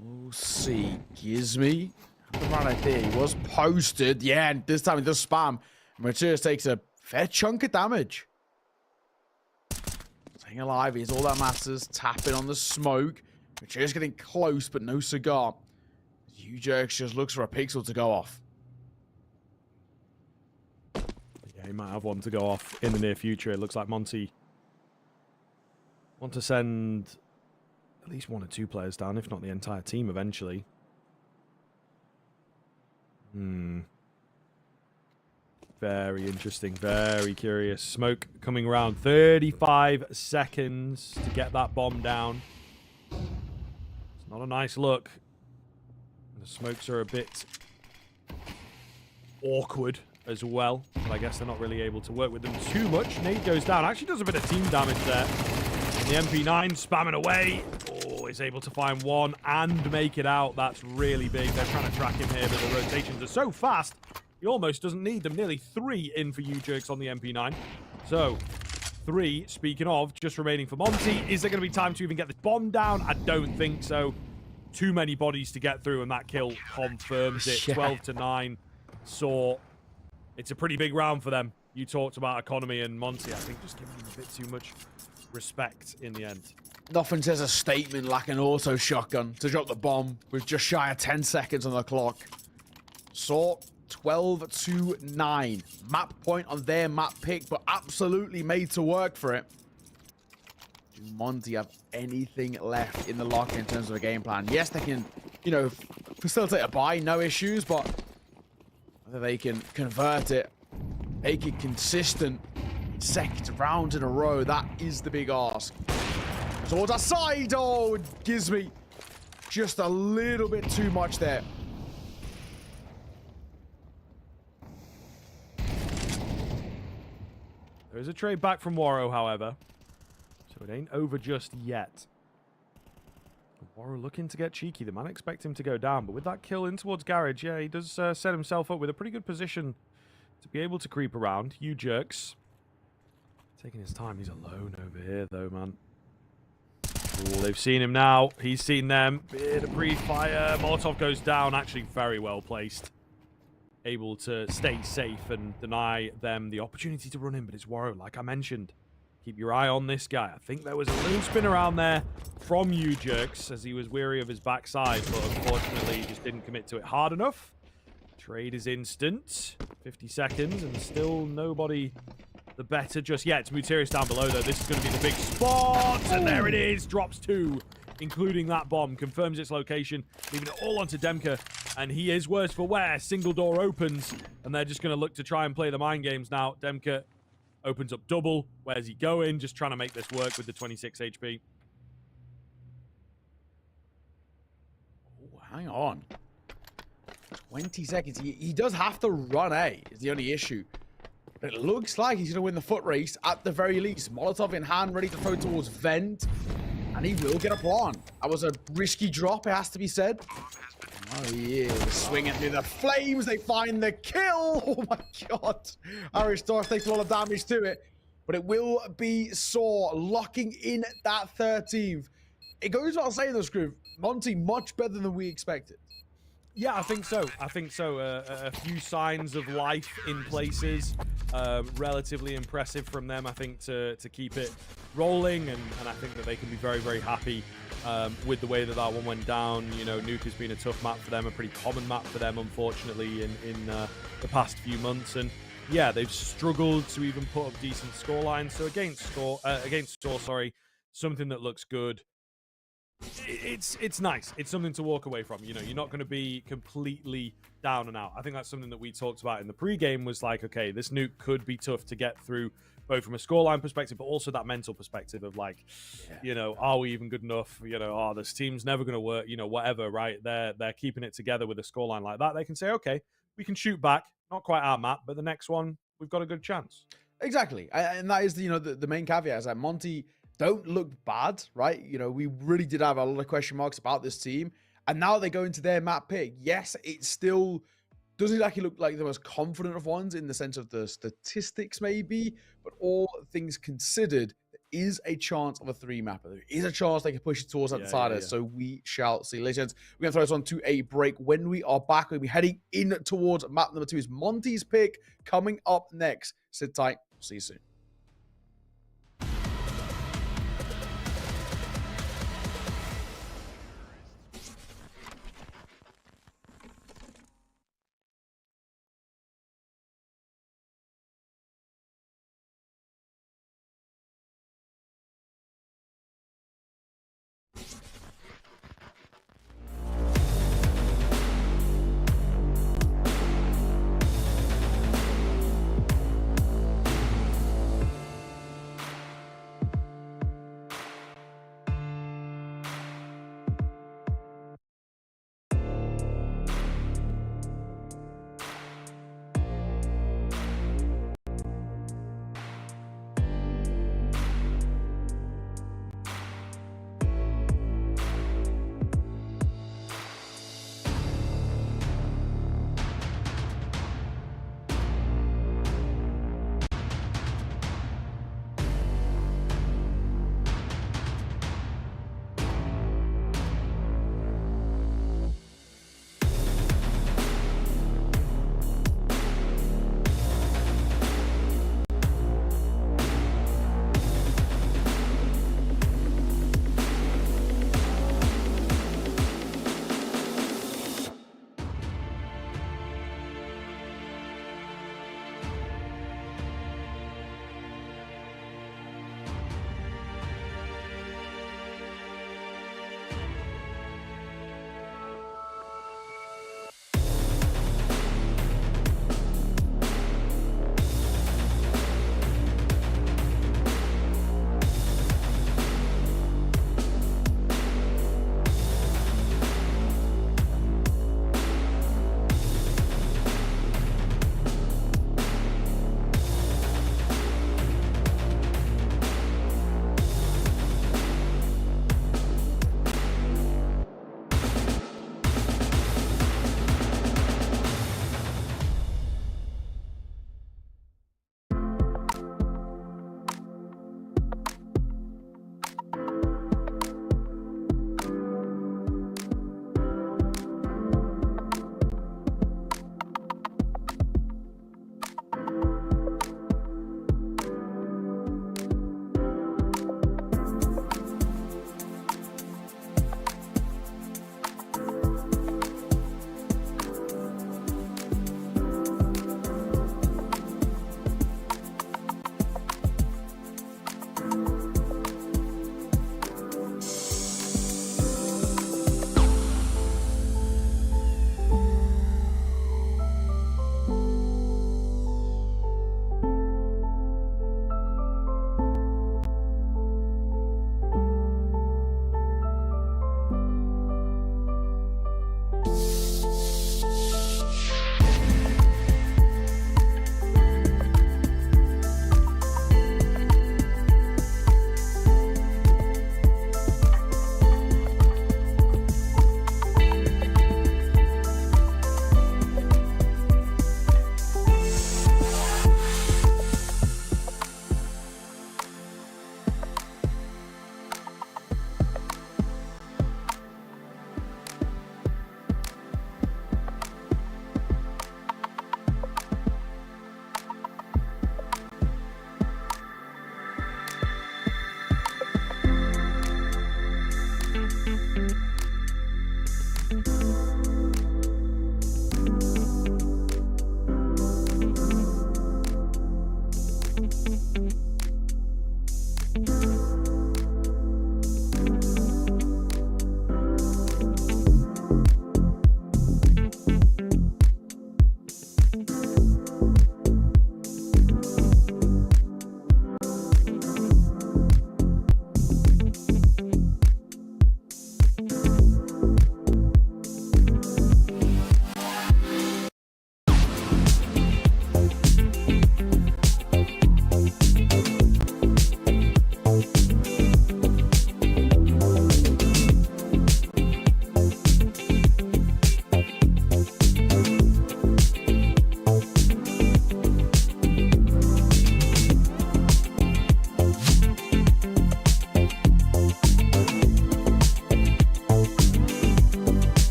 we'll see. Gizmi, the right idea. He was posted. Yeah, and this time he does spam. Materius takes a fair chunk of damage. Staying alive is all that matters. Tapping on the smoke. Materius getting close, but no cigar. U-Jerks just looks for a pixel to go off. He might have one to go off in the near future. It looks like Monte want to send at least 1 or 2 players down, if not the entire team eventually. Very interesting, very curious. Smoke coming around. 35 seconds to get that bomb down. It's not a nice look. The smokes are a bit awkward as well, but I guess they're not really able to work with them too much. Nade goes down. Actually does a bit of team damage there. And the MP9 spamming away. Oh, is able to find one and make it out. That's really big. They're trying to track him here, but the rotations are so fast, he almost doesn't need them. Nearly 3 in for U-Jerks on the MP9. So, 3, speaking of, just remaining for Monte. Is there going to be time to even get the bomb down? I don't think so. Too many bodies to get through, and that kill confirms it. 12 to 9. Saw. It's a pretty big round for them. You talked about economy and Monte. I think just giving them a bit too much respect in the end. Nothing says a statement like an auto shotgun to drop the bomb with just shy of 10 seconds on the clock. Saw 12-9. Map point on their map pick, but absolutely made to work for it. Do Monte have anything left in the locker in terms of a game plan? Yes, they can, you know, facilitate a buy, no issues, but whether they can convert it, make it consistent, second round in a row, that is the big ask. Towards our side, oh, it gives me just a little bit too much there. There is a trade back from Waro, however, so it ain't over just yet. Waro looking to get cheeky. The man expect him to go down, but with that kill in towards Garage, yeah, he does set himself up with a pretty good position to be able to creep around. You jerks. Taking his time. He's alone over here, though, man. Ooh, they've seen him now. He's seen them. Bit of pre-fire. Molotov goes down. Actually, very well placed. Able to stay safe and deny them the opportunity to run in, but it's Waro, like I mentioned. Keep your eye on this guy. I think there was a little spin around there from you jerks as he was weary of his backside, but unfortunately he just didn't commit to it hard enough. Trade is instant. 50 seconds and still nobody the better just yet. It's Muterius down below, though. This is going to be the big spot, and there it is. Drops 2, including that bomb. Confirms its location, leaving it all onto Demka, and he is worse for wear. Single door opens, and they're just going to look to try and play the mind games now. Demka opens up double. Where's he going? Just trying to make this work with the 26 HP. Oh, hang on. 20 seconds. He does have to run A, is the only issue. But it looks like he's going to win the foot race at the very least. Molotov in hand, ready to throw towards Vent. And he will get a plan. That was a risky drop, it has to be said. Oh, he is swinging through the flames. They find the kill. Oh, my God. Aristos takes a lot of damage to it. But it will be Saw locking in that 13th. It goes without saying, though, Screw. Monte, much better than we expected. Yeah, I think so. I think so. A few signs of life in places. Relatively impressive from them, I think, to keep it rolling. And I think that they can be very, very happy with the way that that one went down. You know, Nuke has been a tough map for them, a pretty common map for them, unfortunately, in the past few months. And yeah, they've struggled to even put up decent scorelines. So against Saw, sorry, something that looks good. It's nice. It's something to walk away from. You know, you're not going to be completely down and out. I think that's something that we talked about in the pregame was like, okay, this Nuke could be tough to get through, both from a scoreline perspective, but also that mental perspective of like, you know, are we even good enough? You know, oh, this team's never going to work, you know, whatever, right? They're keeping it together with a scoreline like that. They can say, okay, we can shoot back. Not quite our map, but the next one, we've got a good chance. Exactly. And that is, you know, the main caveat is that Monte don't look bad, right? You know, we really did have a lot of question marks about this team. And now they go into their map pick. Yes, it still doesn't exactly look like the most confident of ones in the sense of the statistics, maybe. But all things considered, there is a chance of a 3-mapper. There is a chance they can push it towards outsiders. So we shall see. Ladies and gents, we're going to throw this on to a break. When we are back, we'll be heading in towards map number 2. Is Monte's pick coming up next. Sit tight. See you soon.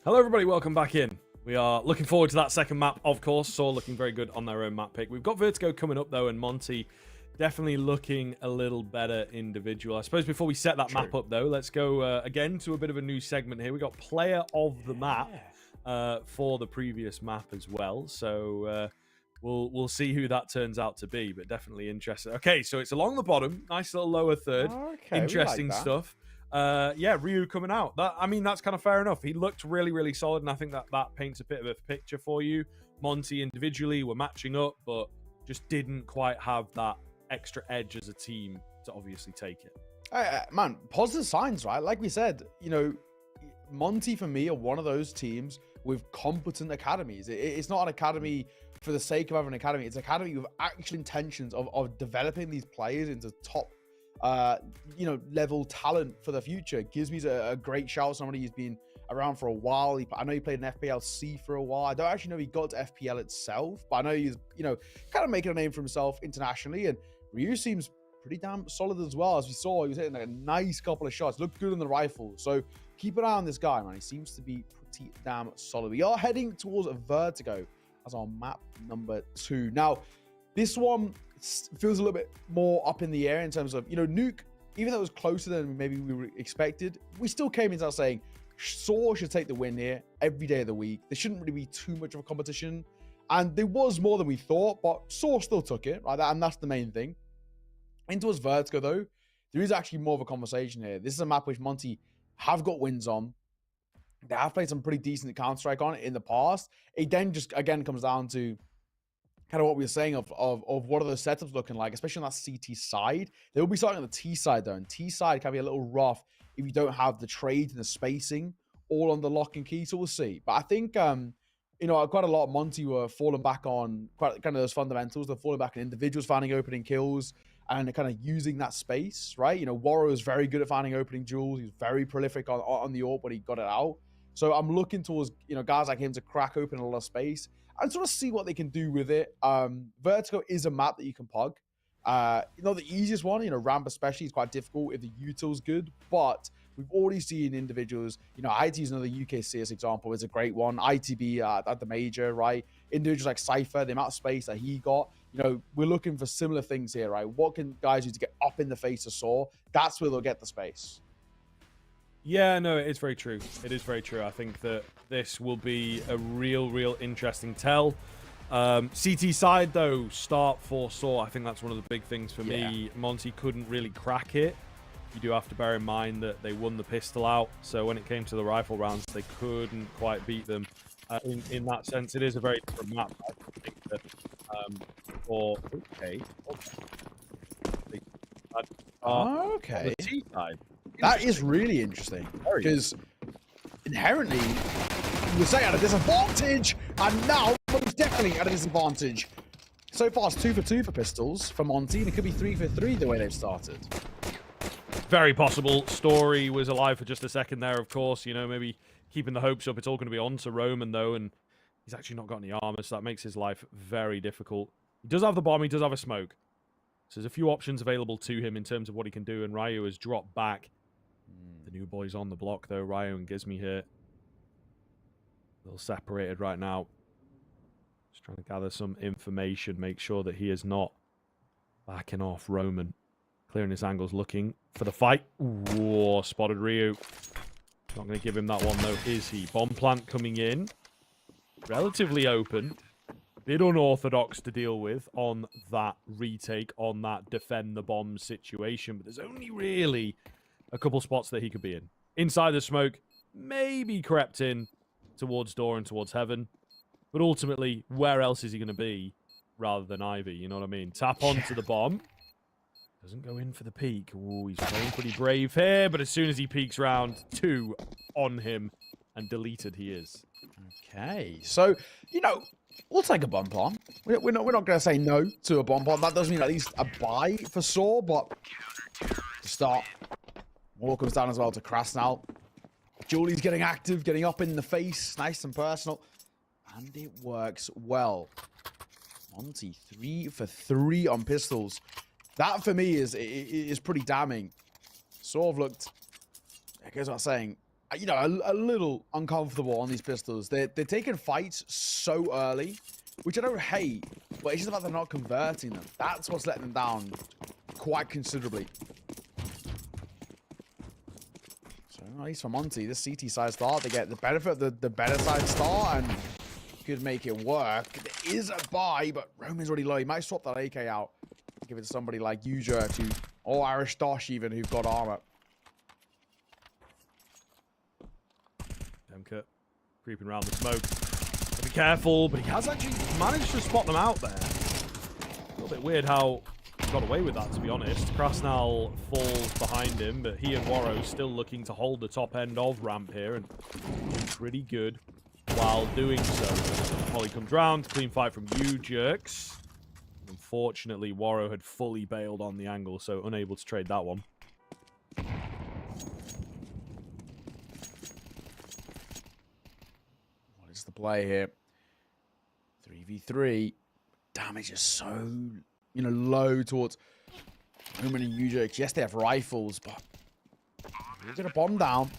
Hello, everybody. Welcome back in. We are looking forward to that second map, of course. Saw looking very good on their own map pick. We've got Vertigo coming up, though, and Monte definitely looking a little better individual. I suppose before we set that map up, though, let's go again to a bit of a new segment here. We got player of the map for the previous map as well. So we'll see who that turns out to be, but definitely interesting. Okay, so it's along the bottom. Nice little lower third. Okay, interesting stuff. Yeah, Ryu coming out. That's kind of fair enough. He looked really, really solid, and I think that paints a bit of a picture for you. Monte individually were matching up, but just didn't quite have that extra edge as a team to obviously take it. Man, positive signs, right? Like we said, Monte for me are one of those teams with competent academies. It's not an academy for the sake of having an academy. It's an academy with actual intentions of developing these players into top level talent for the future. Gives me a great shout. Somebody who's been around for a while. I know he played in FPL-C for a while. I don't actually know if he got to FPL itself, but I know he's, kind of making a name for himself internationally. And Ryu seems pretty damn solid as well. As we saw, he was hitting a nice couple of shots. Looked good on the rifle. So keep an eye on this guy, man. He seems to be pretty damn solid. We are heading towards Vertigo as our map number 2. Now, this one feels a little bit more up in the air in terms of, Nuke, even though it was closer than maybe we expected, we still came into saying Saw should take the win here every day of the week. There shouldn't really be too much of a competition. And there was more than we thought, but Saw still took it, right? And that's the main thing. Into his Vertigo, though, there is actually more of a conversation here. This is a map which Monte have got wins on. They have played some pretty decent Counter-Strike on it in the past. It then just, again, comes down to kind of what we were saying of what are those setups looking like, especially on that CT side. They will be starting on the T side, though, and T side can be a little rough if you don't have the trade and the spacing all on the lock and key, so we'll see. But I think, quite a lot of Monte were falling back on quite kind of those fundamentals. They're falling back on individuals finding opening kills and kind of using that space, right? Warrow is very good at finding opening duels. He's very prolific on the AWP when he got it out. So I'm looking towards, guys like him to crack open a lot of space and sort of see what they can do with it. Vertigo is a map that you can pug. Not the easiest one, ramp especially is quite difficult if the util's good, but we've already seen individuals, IT is another UKCS example, is a great one. ITB at the major, right? Individuals like Cypher, the amount of space that he got, we're looking for similar things here, right? What can guys do to get up in the face of Saw? That's where they'll get the space. Yeah, no, it is very true. It is very true. I think that this will be a real interesting tell. CT side, though, start for Saw. I think that's one of the big things for me. Monte couldn't really crack it. You do have to bear in mind that they won the pistol out. So when it came to the rifle rounds, they couldn't quite beat them. In that sense, it is a very different map. I think that okay. The T side. That is really interesting because inherently we're saying at a disadvantage, and now he's definitely at a disadvantage. So far, it's 2 for 2 for pistols for Monte, and it could be 3 for 3 the way they've started. Very possible. Story was alive for just a second there, of course. Maybe keeping the hopes up. It's all going to be on to Roman, though, and he's actually not got any armor, so that makes his life very difficult. He does have the bomb. He does have a smoke. So there's a few options available to him in terms of what he can do, and Ryu has dropped back. The new boys on the block, though. Ryu and Gizmi here. A little separated right now. Just trying to gather some information, make sure that he is not backing off Roman. Clearing his angles, looking for the fight. Ooh, spotted Ryu. Not going to give him that one, though, is he? Bomb plant coming in. Relatively open. Bit unorthodox to deal with on that retake, on that defend the bomb situation. But there's only really a couple spots that he could be in. Inside the smoke, maybe crept in towards door and towards heaven. But ultimately, where else is he going to be rather than Ivy? You know what I mean? Tap onto the bomb. Doesn't go in for the peek. Ooh, he's playing pretty brave here. But as soon as he peeks round, 2 on him. And deleted he is. Okay. So, we'll take a bomb plant. We're not going to say no to a bomb plant. That does mean at least a buy for Saw, but to start, more comes down as well to Krasnal. Julie's getting active, getting up in the face, nice and personal, and it works well. Monte 3 for 3 on pistols. That for me is pretty damning. Sort of looked, it goes without saying, you know, a little uncomfortable on these pistols. They're taking fights so early, which I don't hate, but it's just about they're not converting them. That's what's letting them down quite considerably. So at least for Monte, this CT side start, they get the benefit of the better side start and could make it work. There is a buy, but Roman's already low. He might swap that AK out, give it to somebody like Ujer or Irish Dosh even, who've got armor. Demka creeping around the smoke. Be careful, but he has actually managed to spot them out there. A little bit weird how he got away with that, to be honest. Krasnal falls behind him, but he and Warrow still looking to hold the top end of ramp here, and pretty good while doing so. Molly comes round, clean fight from you, Jerks. Unfortunately, Warrow had fully bailed on the angle, so unable to trade that one. What is the play here? 3v3. Damage is so, you know, low towards Roman and Ujerks. Yes, they have rifles, but we're going to bomb down.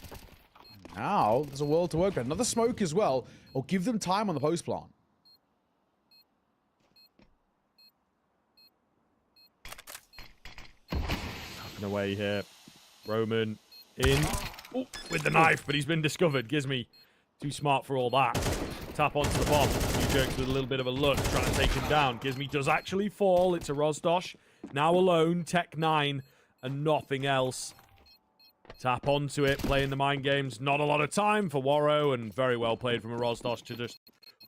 Now, there's a world to work with. Another smoke as well. Or give them time on the post plant. Tapping away here. Roman in. Ooh, with the knife, but he's been discovered. Gizmy, too smart for all that. Tap onto the bomb. Jerks with a little bit of a look, trying to take him down. Gizmy does actually fall. It's a Rozdosh. Now alone, Tech 9, and nothing else. Tap onto it, playing the mind games. Not a lot of time for Warrow, and very well played from a Rozdosh to just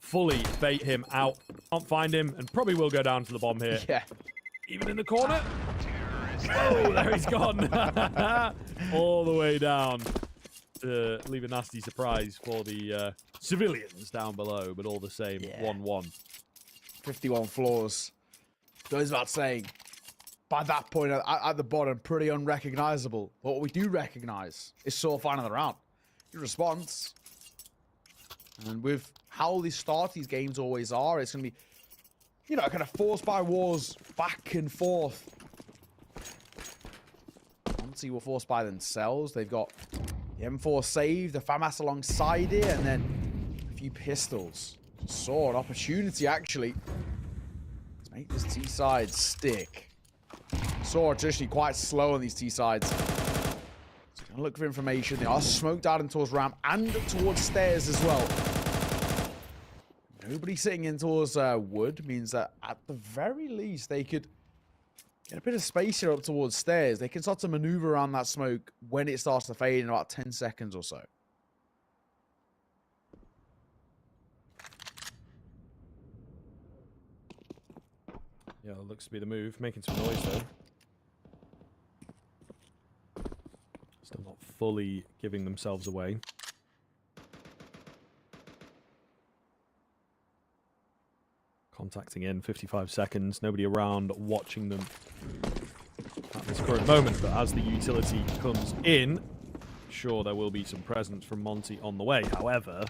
fully bait him out. Can't find him, and probably will go down to the bomb here. Yeah. Even in the corner. Oh, there he's gone. All the way down. To leave a nasty surprise for the civilians down below, but all the same, 1-1. 51 floors. Goes without saying, by that point at the bottom, pretty unrecognizable. But what we do recognize is Saw finding the round. Good response. And with how they start these games always are, it's going to be, you know, kind of forced by wars back and forth. Monte were forced by themselves. They've got the M4 saved, the FAMAS alongside it, and then a few pistols. Saw an opportunity, actually, to make this T-side stick. Saw traditionally quite slow on these T-sides. So gonna look for information. They are smoked out and towards ramp and towards stairs as well. Nobody sitting in towards wood means that at the very least they could get a bit of space here up towards stairs. They can start to maneuver around that smoke when it starts to fade in about 10 seconds or so. Yeah, it looks to be the move. Making some noise, though. Still not fully giving themselves away. Contacting in, 55 seconds. Nobody around watching them at this current moment. But as the utility comes in, sure, there will be some presence from Monte on the way. However,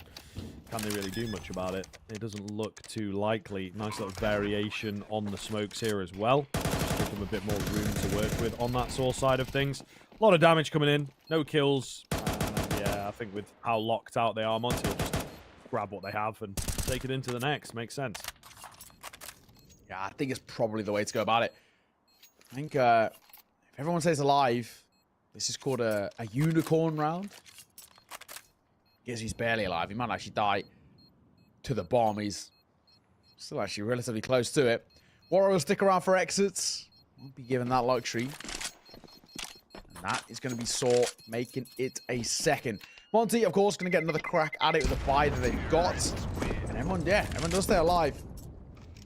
can they really do much about it? It doesn't look too likely. Nice little variation on the smokes here as well. Give them a bit more room to work with on that source side of things. A lot of damage coming in. No kills. Yeah, I think with how locked out they are, Monte will just grab what they have and take it into the next. Makes sense. Yeah, I think it's probably the way to go about it. I think if everyone stays alive, this is called a unicorn round. Yes, he's barely alive. He might actually die to the bomb. He's still actually relatively close to it. Warrior will stick around for exits. Won't be given that luxury. And that is going to be Saw making it a second. Monte, of course, going to get another crack at it with the buy that they've got. And everyone does stay alive.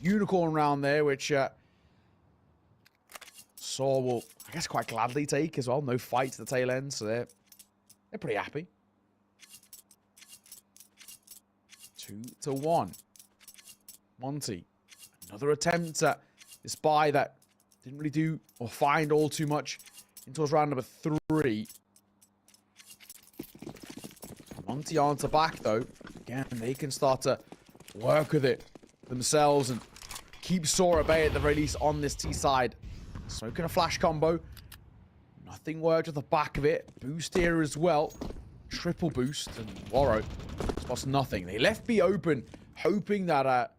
Unicorn round there, which Saw will, I guess, quite gladly take as well. No fight to the tail end, so they're pretty happy. 2-1. Monte, another attempt at this buy that didn't really do or find all too much into round number 3. Monte onto back though. Again, they can start to work with it themselves and keep Saw at bay at the very least on this T side. Smoking a flash combo. Nothing worked at the back of it. Boost here as well. Triple boost, and Waro spots nothing. They left B open, hoping that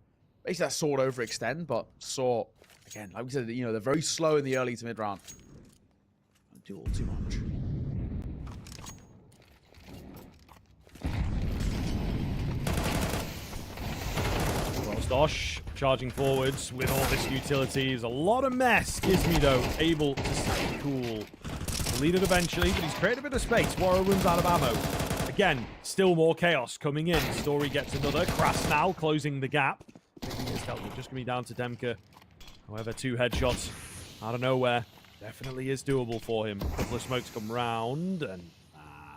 basically that sword overextend, but saw, again, like we said, you know, they're very slow in the early to mid round. Don't do all too much. Dosh charging forwards with all this utilities. A lot of mess. Gizmi, though, able to stay cool. Lead it eventually, but he's created a bit of space. Waro runs out of ammo. Again, still more chaos coming in. Story gets another. Crass now closing the gap. Just going to be down to Demka. However, 2 headshots out of nowhere. Definitely is doable for him. A couple of smokes come round, and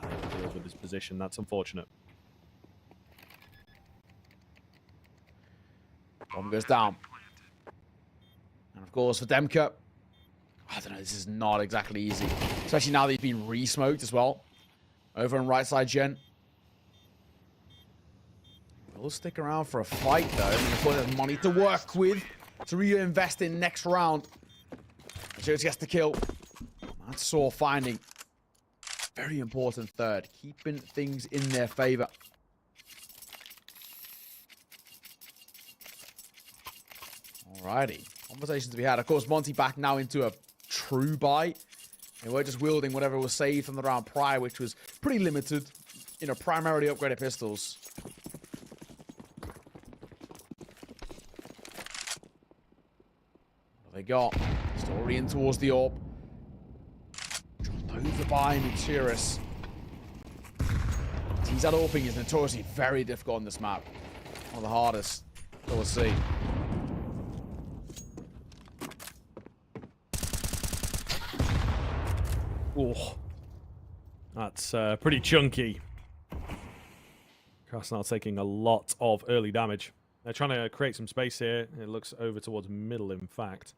they deal with his position. That's unfortunate. Bomb goes down. And of course, for Demka, I don't know, this is not exactly easy. Especially now that he's been re-smoked as well. Over on right side, Gen. We'll stick around for a fight, though. And of course, there's money to work with to reinvest in next round. Jones gets the kill. That's Saw finding very important third. Keeping things in their favor. Alrighty. Conversations to be had. Of course, Monte back now into a true buy. And we're just wielding whatever was saved from the round prior, which was pretty limited. You know, primarily upgraded pistols. What have they got? Story in towards the orb. Dropped over by Nuke. Teams that orping is notoriously very difficult on this map. One of the hardest. We'll see. Oh, that's pretty chunky. Krasnal taking a lot of early damage. They're trying to create some space here. It looks over towards middle, in fact.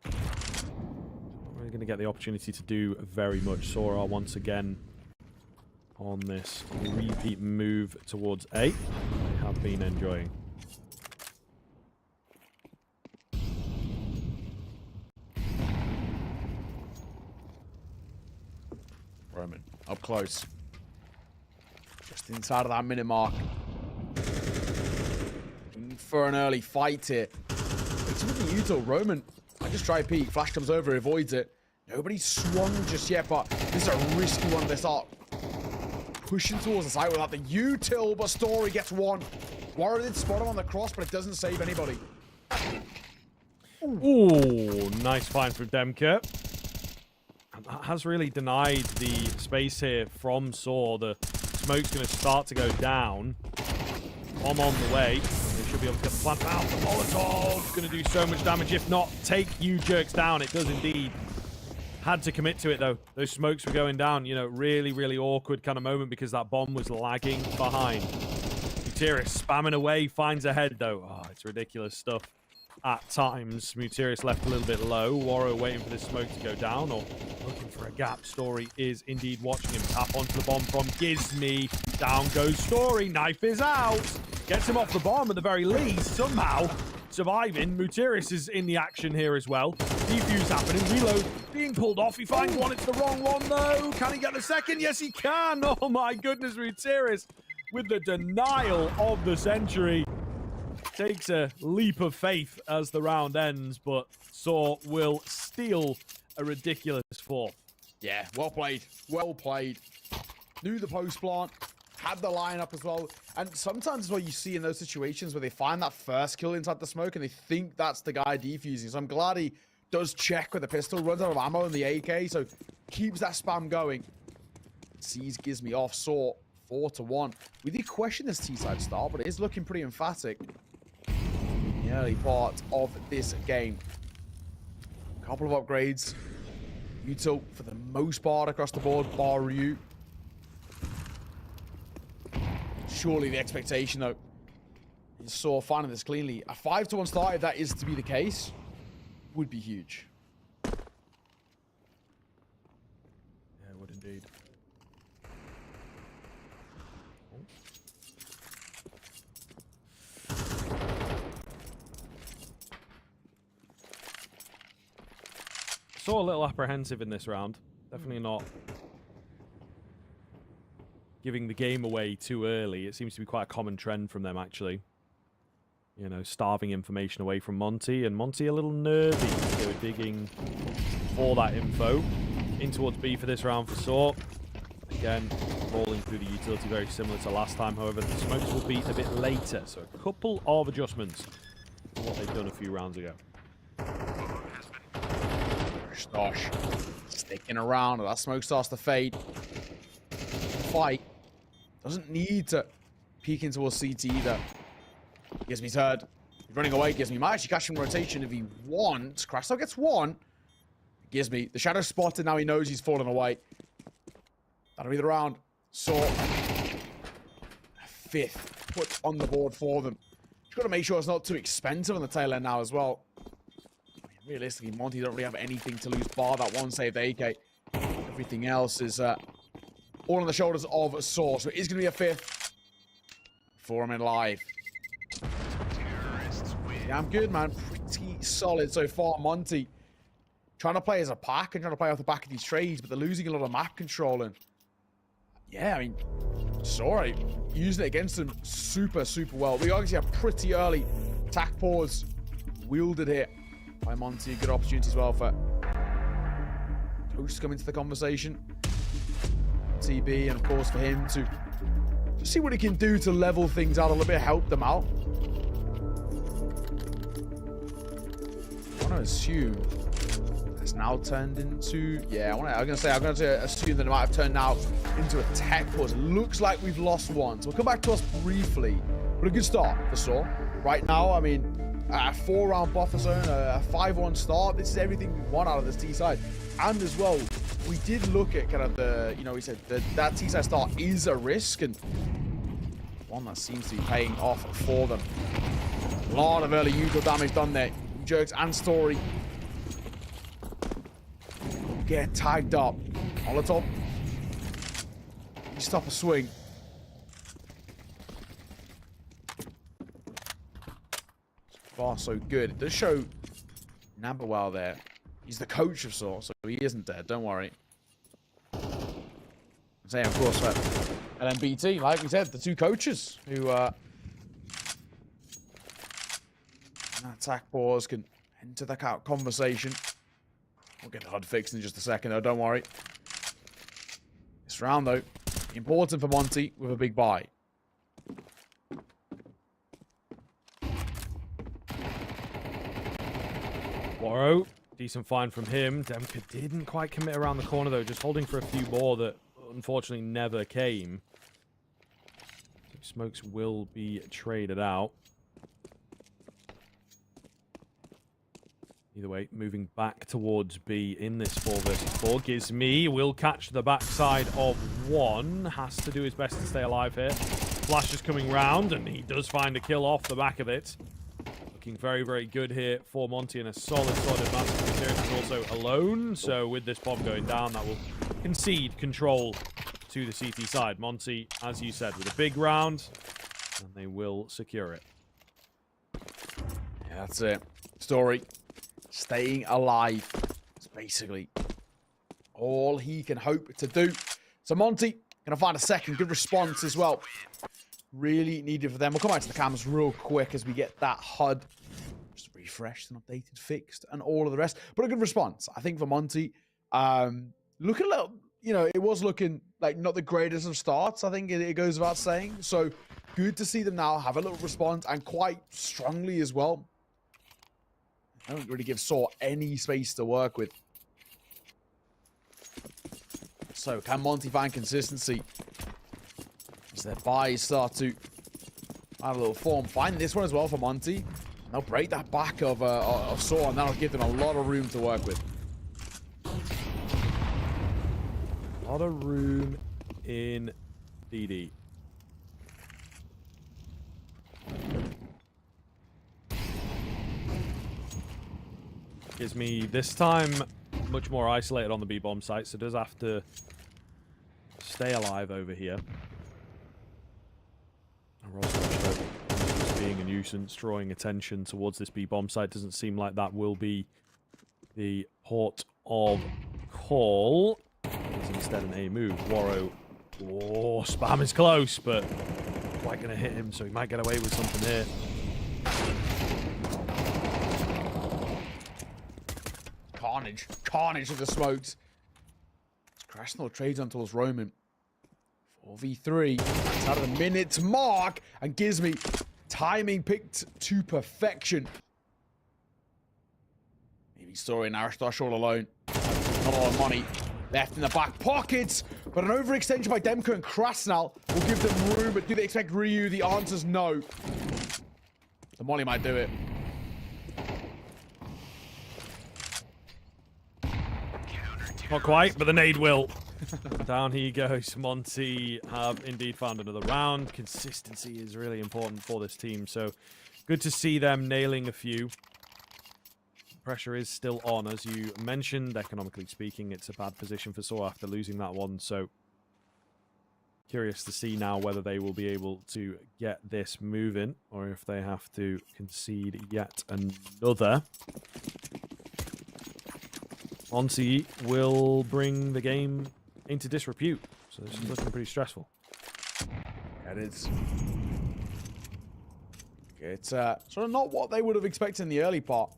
We're going to get the opportunity to do very much. Sora once again on this repeat move towards A. They have been enjoying. Roman, up close. Just inside of that minute mark. Looking for an early fight here. It's with the Uto. Roman, I just try peek. Flash comes over, avoids it. Nobody's swung just yet, but this is a risky one. They start pushing towards the side without the util, but Story gets one. Warren did spot him on the cross, but it doesn't save anybody. Ooh, nice find from Demka. Has really denied the space here from Saw. The smoke's going to start to go down. Bomb on the way. They should be able to get the plant out. The Molotov going to do so much damage. If not, take you jerks down. It does indeed. Had to commit to it, though. Those smokes were going down. You know, really, really awkward kind of moment because that bomb was lagging behind. Mutiris spamming away, finds a head, though. Oh, it's ridiculous stuff. At times, Mutiris left a little bit low. Waro waiting for this smoke to go down or looking for a gap. Story is indeed watching him tap onto the bomb from Gizmi. Down goes Story. Knife is out. Gets him off the bomb at the very least. Somehow surviving. Mutiris is in the action here as well. Defuse happening. Reload being pulled off. He finds one. It's the wrong one, though. Can he get the second? Yes, he can. Oh, my goodness. Mutiris with the denial of the century. Takes a leap of faith as the round ends, but Saw will steal a ridiculous fourth. Yeah, well played. Well played. Knew the post plant, had the lineup as well. And sometimes it's what you see in those situations where they find that first kill inside the smoke and they think that's the guy defusing. So I'm glad he does check with the pistol, runs out of ammo in the AK, so keeps that spam going. Sees Gizmi off. Saw 4-1. We did question this T-side start, but it is looking pretty emphatic. The early part of this game. Couple of upgrades. Util for the most part across the board, bar Ryu. Surely the expectation, though, is Saw finding this cleanly. A 5-1 start, if that is to be the case, would be huge. Yeah, it would indeed. Saw a little apprehensive in this round. Definitely not giving the game away too early. It seems to be quite a common trend from them, actually. You know, starving information away from Monte, and Monte a little nervy to go digging for that info. In towards B for this round for Saw. Again, rolling through the utility very similar to last time. However, the smokes will be a bit later, so a couple of adjustments to what they've done a few rounds ago. Stosh sticking around. That smoke starts to fade. Fight doesn't need to peek in towards CT either. Gizme's heard. He's running away. Gizme might actually catch him in rotation if he wants. Crasso gets one. Gizme, the shadow spotted. Now he knows he's fallen away. That'll be the round. Saw fifth put on the board for them. Just got to make sure it's not too expensive on the tail end now as well. I mean, realistically, Monte don't really have anything to lose bar that one save the AK. Everything else is all on the shoulders of Saw. So it is going to be a fifth for him in live. Yeah, I'm good, man. Pretty solid so far. Monte trying to play as a pack and trying to play off the back of these trades, but they're losing a lot of map control. And yeah, I mean, sorry, using it against them super, super well. We obviously have pretty early attack pause wielded here by Monte. Good opportunity as well for Toast to come into the conversation. TB, and of course for him to just see what he can do to level things out a little bit, help them out. I want to assume it's now turned into, yeah, I'm going to assume that it might have turned now into a tech pause. It looks like we've lost one, so we'll come back to us briefly. But a good start for Saw. Right now, I mean, a 4-round buffer zone, a 5-1 start. This is everything we want out of this T side. And as well, we did look at kind of the, you know, we said that T side start is a risk, and one that seems to be paying off for them. A lot of early usual damage done there. Jerks and Story get tagged up. Molotov, you stop a swing. So far, so good. It does show Naberwell there. He's the coach of Saw, so he isn't dead. Don't worry. Say, of course, LMBT, like we said, the two coaches who attack pause can enter the conversation. We'll get the HUD fixed in just a second, though. Don't worry. This round, though, important for Monte with a big buy. Waro, decent find from him. Demka didn't quite commit around the corner, though, just holding for a few more that unfortunately never came. Smokes will be traded out. Either way, moving back towards B in this 4 versus 4. Gizme will catch the backside of one. Has to do his best to stay alive here. Flash is coming round, and he does find a kill off the back of it. Looking very, very good here for Monte, and a solid advantage. Is also alone, so with this bomb going down, that will concede control to the CT side. Monte, as you said, with a big round, and they will secure it. Yeah, that's it. Story. Staying alive. It's basically all he can hope to do. So Monte gonna find a second. Good response as well. Really needed for them. We'll come back to the cams real quick as we get that HUD just refreshed and updated, fixed, and all of the rest. But a good response, I think, for Monte. Look a little, you know, it was looking like not the greatest of starts, I think it goes without saying. So good to see them now have a little response, and quite strongly as well. I don't really give Saw any space to work with. So can Monte find consistency as their buys start to add a little form? Find this one as well for Monte. They'll break that back of Saw, and that'll give them a lot of room to work with. A lot of room in DD. Gives me this time much more isolated on the B-bomb site, so does have to stay alive over here. Just being a nuisance, drawing attention towards this B-bomb site. Doesn't seem like that will be the port of call. It's instead an A move. Waro Oh, spam is close, but quite going to hit him, so he might get away with something here. Carnage. Carnage of the smokes. Krasnal trades on towards Roman. 4v3. That's out of the minute mark. And gives me timing picked to perfection. Maybe Story and Aristosh all alone. Not a lot of money left in the back pockets. But an overextension by Demko and Krasnal will give them room. But do they expect Ryu? The answer's no. The Molly might do it. Not quite, but the nade will. Down he goes. Monte have indeed found another round. Consistency is really important for this team, so good to see them nailing a few. Pressure is still on, as you mentioned. Economically speaking, it's a bad position for Saw after losing that one, so curious to see now whether they will be able to get this moving, or if they have to concede yet another. Monte will bring the game into disrepute, so this is looking pretty stressful. It is. It's sort of not what they would have expected in the early part.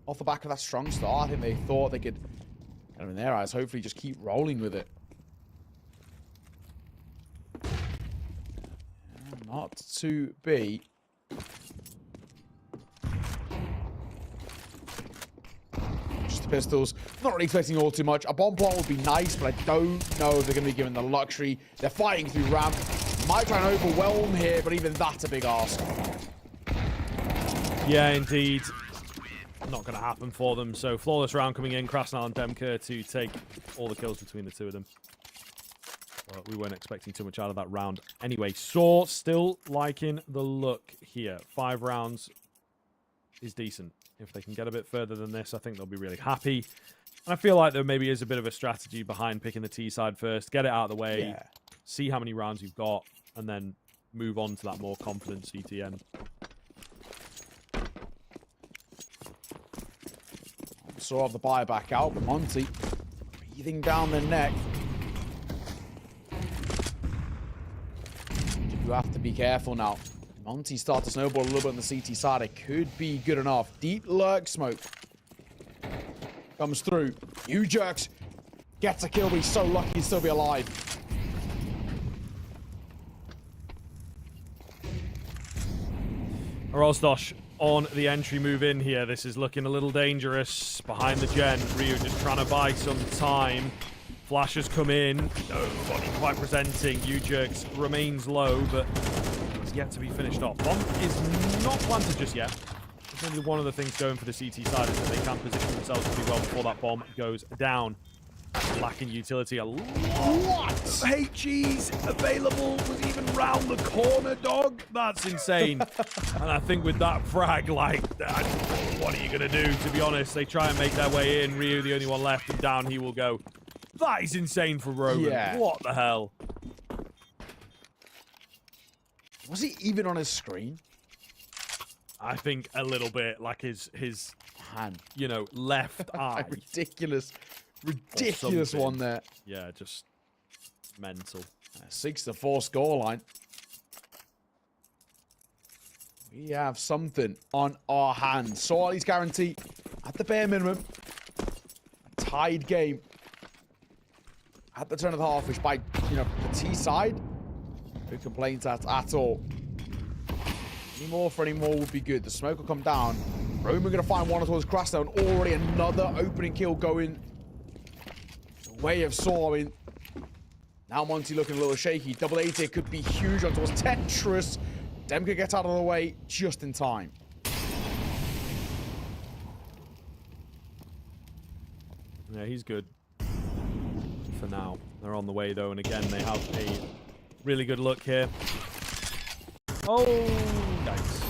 Off the back of that strong start, I think they thought they could, kind of in their eyes, hopefully just keep rolling with it. Not to be. Just the pistols. Not really expecting all too much. A bomb plant would be nice, but I don't know if they're going to be given the luxury. They're fighting through ramp. Might try and overwhelm here, but even that's a big ask. Yeah, indeed. Not going to happen for them. So flawless round coming in. Krasnal and Demka to take all the kills between the two of them. Well, we weren't expecting too much out of that round. Anyway, Saw still liking the look here. 5 rounds is decent. If they can get a bit further than this, I think they'll be really happy. And I feel like there maybe is a bit of a strategy behind picking the T side first. Get it out of the way. Yeah. See how many rounds you've got. And then move on to that more confident CTN. Saw the buy back out, but Monte breathing down the neck. You have to be careful now. Monte starts to snowball a little bit on the CT side. It could be good enough. Deep lurk smoke comes through. U-Jerks gets a kill, but he's so lucky to still be alive. Rosdosh on the entry move in here. This is looking a little dangerous. Behind the gen, Ryu just trying to buy some time. Flashes come in. Nobody quite presenting. U-Jerks remains low, but it's yet to be finished off. Bomb is not planted just yet. It's only one of the things going for the CT side is that they can position themselves pretty well before that bomb goes down. Lacking utility a lot. What? HE's available was even round the corner, dog. That's insane. And I think with that frag, like, what are you going to do, to be honest? They try and make their way in. Ryu, the only one left, and down he will go. That is insane for Roman. Yeah. What the hell? Was he even on his screen? I think a little bit, like his hand, you know, left eye. Ridiculous one there. Yeah, just mental. 6-4 scoreline. We have something on our hands. So at least guarantee at the bare minimum. A tied game. At the turn of the half, which by, you know, the T side, no complaints at all. Any more for any more would be good. The smoke will come down. Roman going to find one towards Krasnal, and already another opening kill going way of Saw. I mean, now Monte looking a little shaky. Double 80 could be huge on towards Tetris. Demka gets out of the way just in time. Yeah, he's good for now. They're on the way though, and again they have a really good look here. Oh, nice.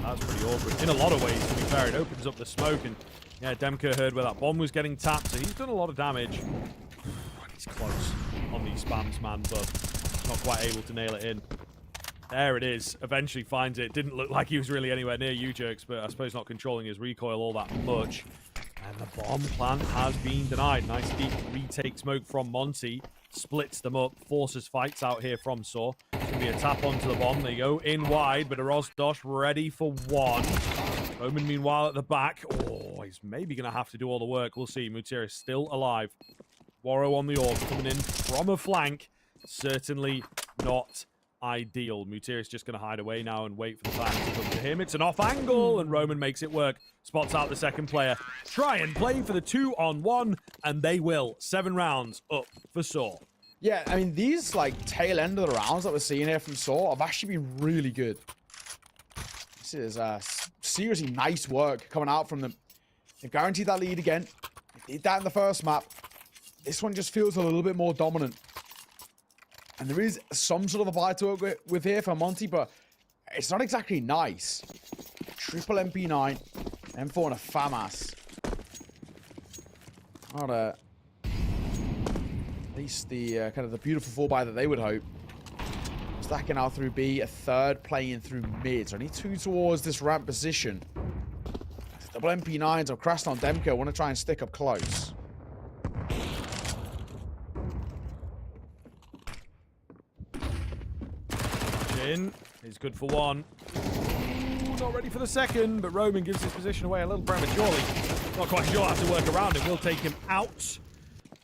That's pretty awkward. In a lot of ways, to be fair, it opens up the smoke, and yeah, Demka heard where that bomb was getting tapped, so he's done a lot of damage. He's close on these spams, man, but not quite able to nail it in. There it is. Eventually finds it. Didn't look like he was really anywhere near U-Jerks, but I suppose not controlling his recoil all that much. And the bomb plant has been denied. Nice deep retake smoke from Monte. splits them up, forces fights out here from Saw. It's going to be a tap onto the bomb. There you go, in wide, but Erosdosh ready for one. Roman, meanwhile, at the back. Oh, he's maybe going to have to do all the work. We'll see. Mutira is still alive. Waro on the orb, coming in from a flank. Certainly not ideal. Mutira is just going to hide away now and wait for the time to come to him. It's an off angle, and Roman makes it work. Spots out the second player. Try and play for the 2-on-1, and they will. 7 rounds up for Saw. Yeah, I mean, these, like, tail end of the rounds that we're seeing here from Saw have actually been really good. This is seriously nice work coming out from them. They've guaranteed that lead again. They did that in the first map. This one just feels a little bit more dominant. And there is some sort of a vibe to work with here for Monte, but it's not exactly nice. Triple MP9, M4 and a FAMAS. Not at least the kind of the beautiful 4x that they would hope. Stacking out through B, a third playing through mid. So only 2 towards this ramp position. Double MP9s of crashed on Demko. Want to try and stick up close. In. He's good for one. Ooh, not ready for the second, but Roman gives his position away a little prematurely. Not quite sure how to work around it. Will take him out.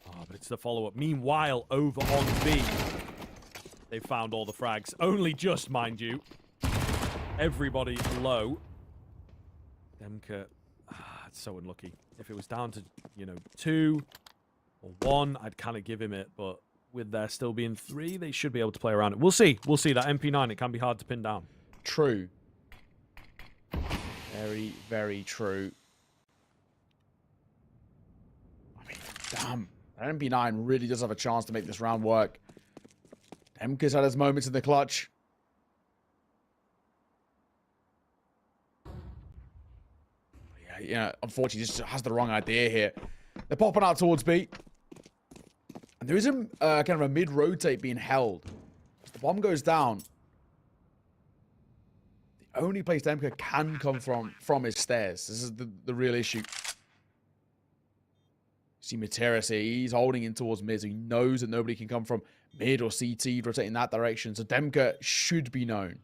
Oh, but it's the follow-up. Meanwhile, over on B, they found all the frags. Only just, mind you. Everybody low. Demka, it's so unlucky. If it was down to, 2 or 1, I'd kind of give him it, but with there still being 3, they should be able to play around it. We'll see. We'll see. That MP9, it can be hard to pin down. True. Very, very true. I mean, damn. That MP9 really does have a chance to make this round work. Demka's had his moments in the clutch. Yeah, unfortunately, just has the wrong idea here. They're popping out towards B. And there is a kind of a mid-rotate being held. As the bomb goes down, the only place Demka can come from is stairs. This is the real issue. See Materis here, he's holding in towards mid, so he knows that nobody can come from mid or CT rotating that direction. So Demka should be known.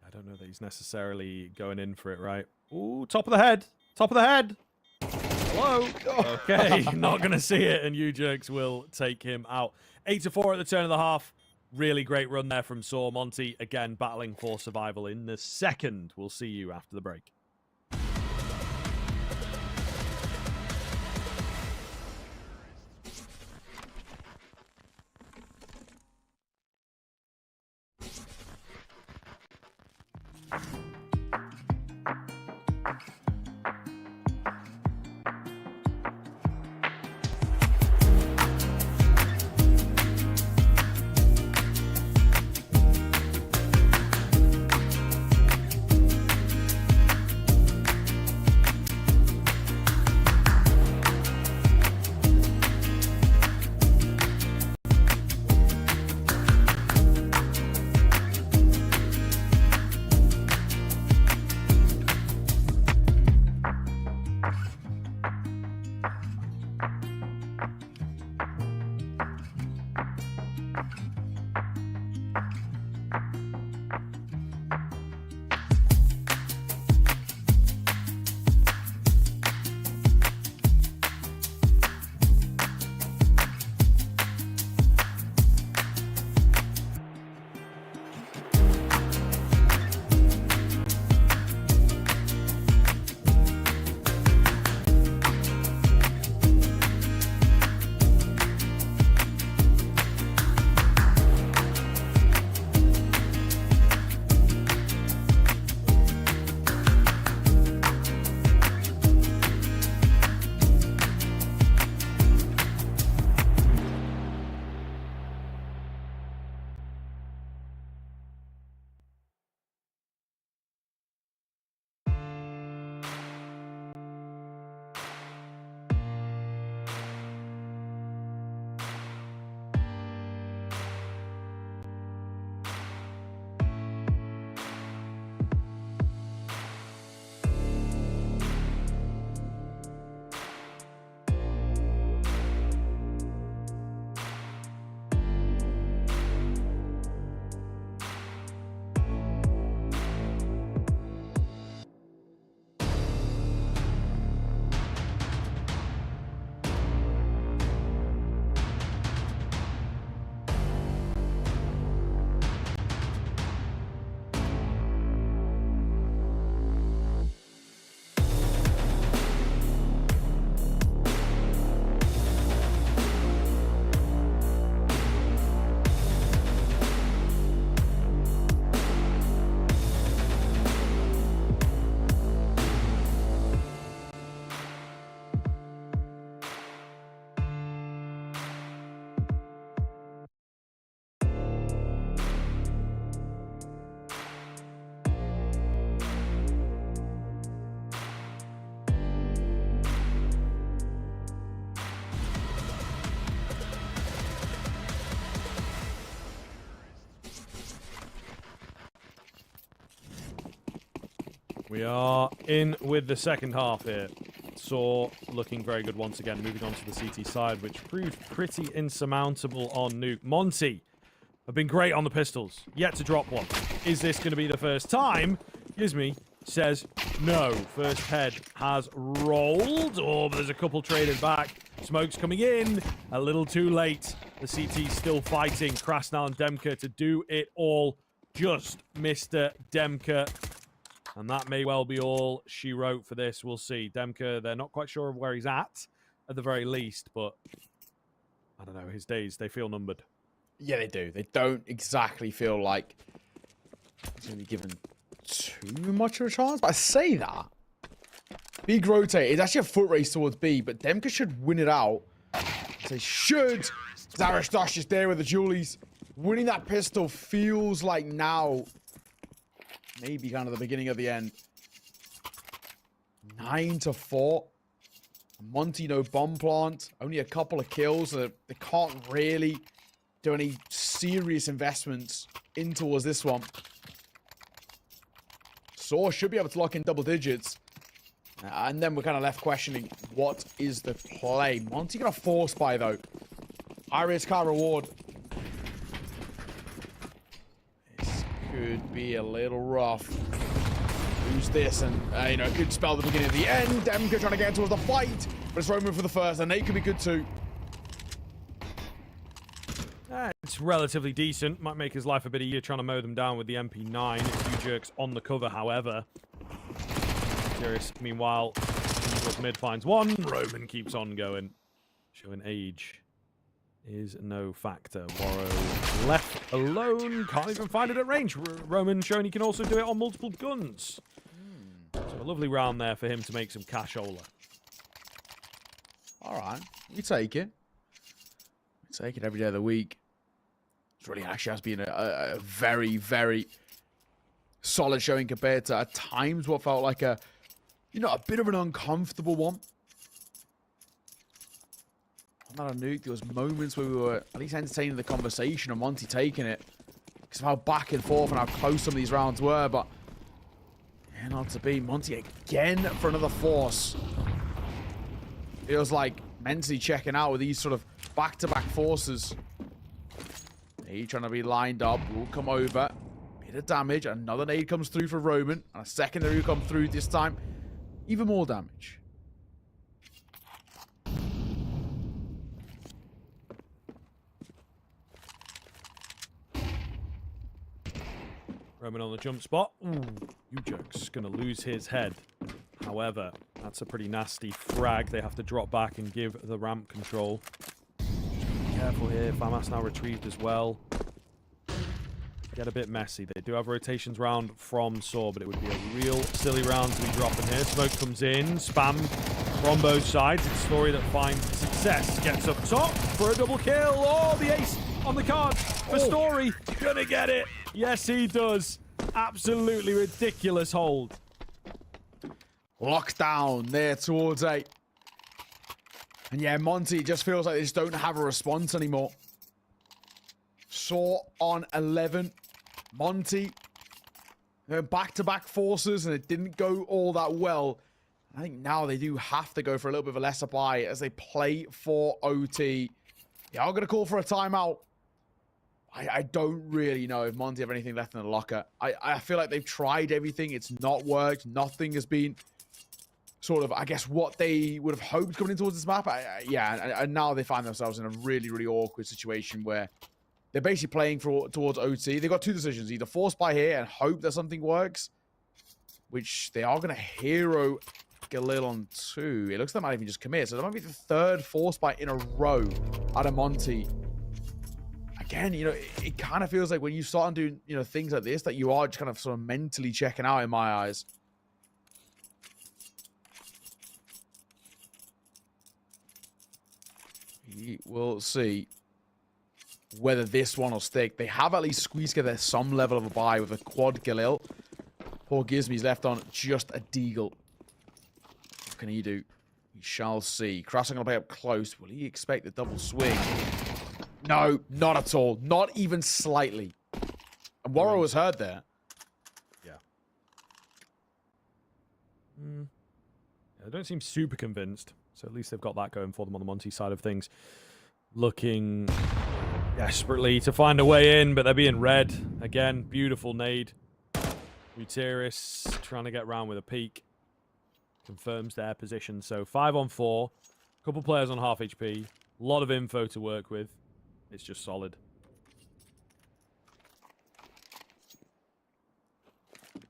I don't know that he's necessarily going in for it, right? Ooh, top of the head. Top of the head. Hello. Okay, not going to see it, and U-Jerks will take him out. 8-4 at the turn of the half. Really great run there from Saw. Monte, again, battling for survival in the second. We'll see you after the break. We are in with the second half here. Saw looking very good once again, moving on to the CT side, which proved pretty insurmountable on Nuke. Monte have been great on the pistols, yet to drop one. Is this going to be the first time? Gizmy says no. First head has rolled. Oh, but there's a couple traded back. Smoke's coming in. A little too late. The CT's still fighting. Krasnal and Demka to do it all. Just Mr. Demka. And that may well be all she wrote for this. We'll see. Demka, they're not quite sure of where he's at the very least, but I don't know. His days, they feel numbered. Yeah, they do. They don't exactly feel like he's going to be given too much of a chance. But I say that. Big rotate. It's actually a foot race towards B, but Demka should win it out. They should. Zarashdash is there with the Julies. Winning that pistol feels like now maybe kind of the beginning of the end. 9-4. Monte, no bomb plant. Only a couple of kills. So they can't really do any serious investments in towards this one. Saw should be able to lock in double digits. And then we're kind of left questioning, what is the play? Monte got a force buy, though. High risk, high reward. This could be a little rough. Who's this? And, you know, it could spell the beginning of the end. Demka trying to get towards the fight. But it's Roman for the first. And Nate could be good, too. It's relatively decent. Might make his life a bit easier trying to mow them down with the MP9. A few jerks on the cover, however. Serious. Meanwhile, mid finds one. Roman keeps on going. Showing age is no factor. Warrow left alone. Can't even find it at range. Roman showing he can also do it on multiple guns. So a lovely round there for him to make some cashola. All right. We take it. We take it every day of the week. It really actually has been a very, very solid showing compared to at times what felt like a, you know, a bit of an uncomfortable one. Not a Nuke. There was moments where we were at least entertaining the conversation and Monte taking it because of how back and forth and how close some of these rounds were. But yeah, not to be. Monte again for another force. Feels like mentally checking out with these sort of back-to-back forces. He trying to be lined up. Will come over. Bit of damage. Another nade comes through for Roman. And a secondary will come through this time. Even more damage. Roman on the jump spot. Ooh, you jerk's gonna lose his head. However, that's a pretty nasty frag. They have to drop back and give the ramp control. Be careful here. FAMAS now retrieved as well. Get a bit messy. They do have rotations round from Saw, but it would be a real silly round to be dropping here. Smoke comes in. Spam from both sides. It's Story that finds success. Gets up top for a double kill. Oh, the ace on the card for Story. Gonna get it. Yes, he does. Absolutely ridiculous hold. Lockdown there towards 8. And yeah, Monte just feels like they just don't have a response anymore. Saw on 11. Monte, back-to-back forces, and it didn't go all that well. I think now they do have to go for a little bit of a lesser buy as they play for OT. They are going to call for a timeout. I don't really know if Monte have anything left in the locker. I feel like they've tried everything. It's not worked. Nothing has been sort of, I guess, what they would have hoped coming in towards this map. Yeah, and now they find themselves in a really, really awkward situation where they're basically playing towards OT. They've got two decisions. Either force buy here and hope that something works, which they are going to hero Galil on 2. It looks like they might even just commit. So that might be the third force buy in a row out of Monte. Again, you know, it kind of feels like when you start doing, you know, things like this, that you are just kind of sort of mentally checking out in my eyes. We'll see whether this one will stick. They have at least squeezed together some level of a buy with a quad Galil. Poor Gizmy's left on just a deagle. What can he do? We shall see. Krasnal going to play up close. Will he expect the double swing? No, not at all. Not even slightly. And Warrow was hurt there. Yeah. They don't seem super convinced, so at least they've got that going for them on the Monte side of things. Looking desperately to find a way in, but they're being read. Again, beautiful nade. Gutierrez trying to get round with a peek. Confirms their position. So 5 on 4. Couple players on half HP. A lot of info to work with. It's just solid.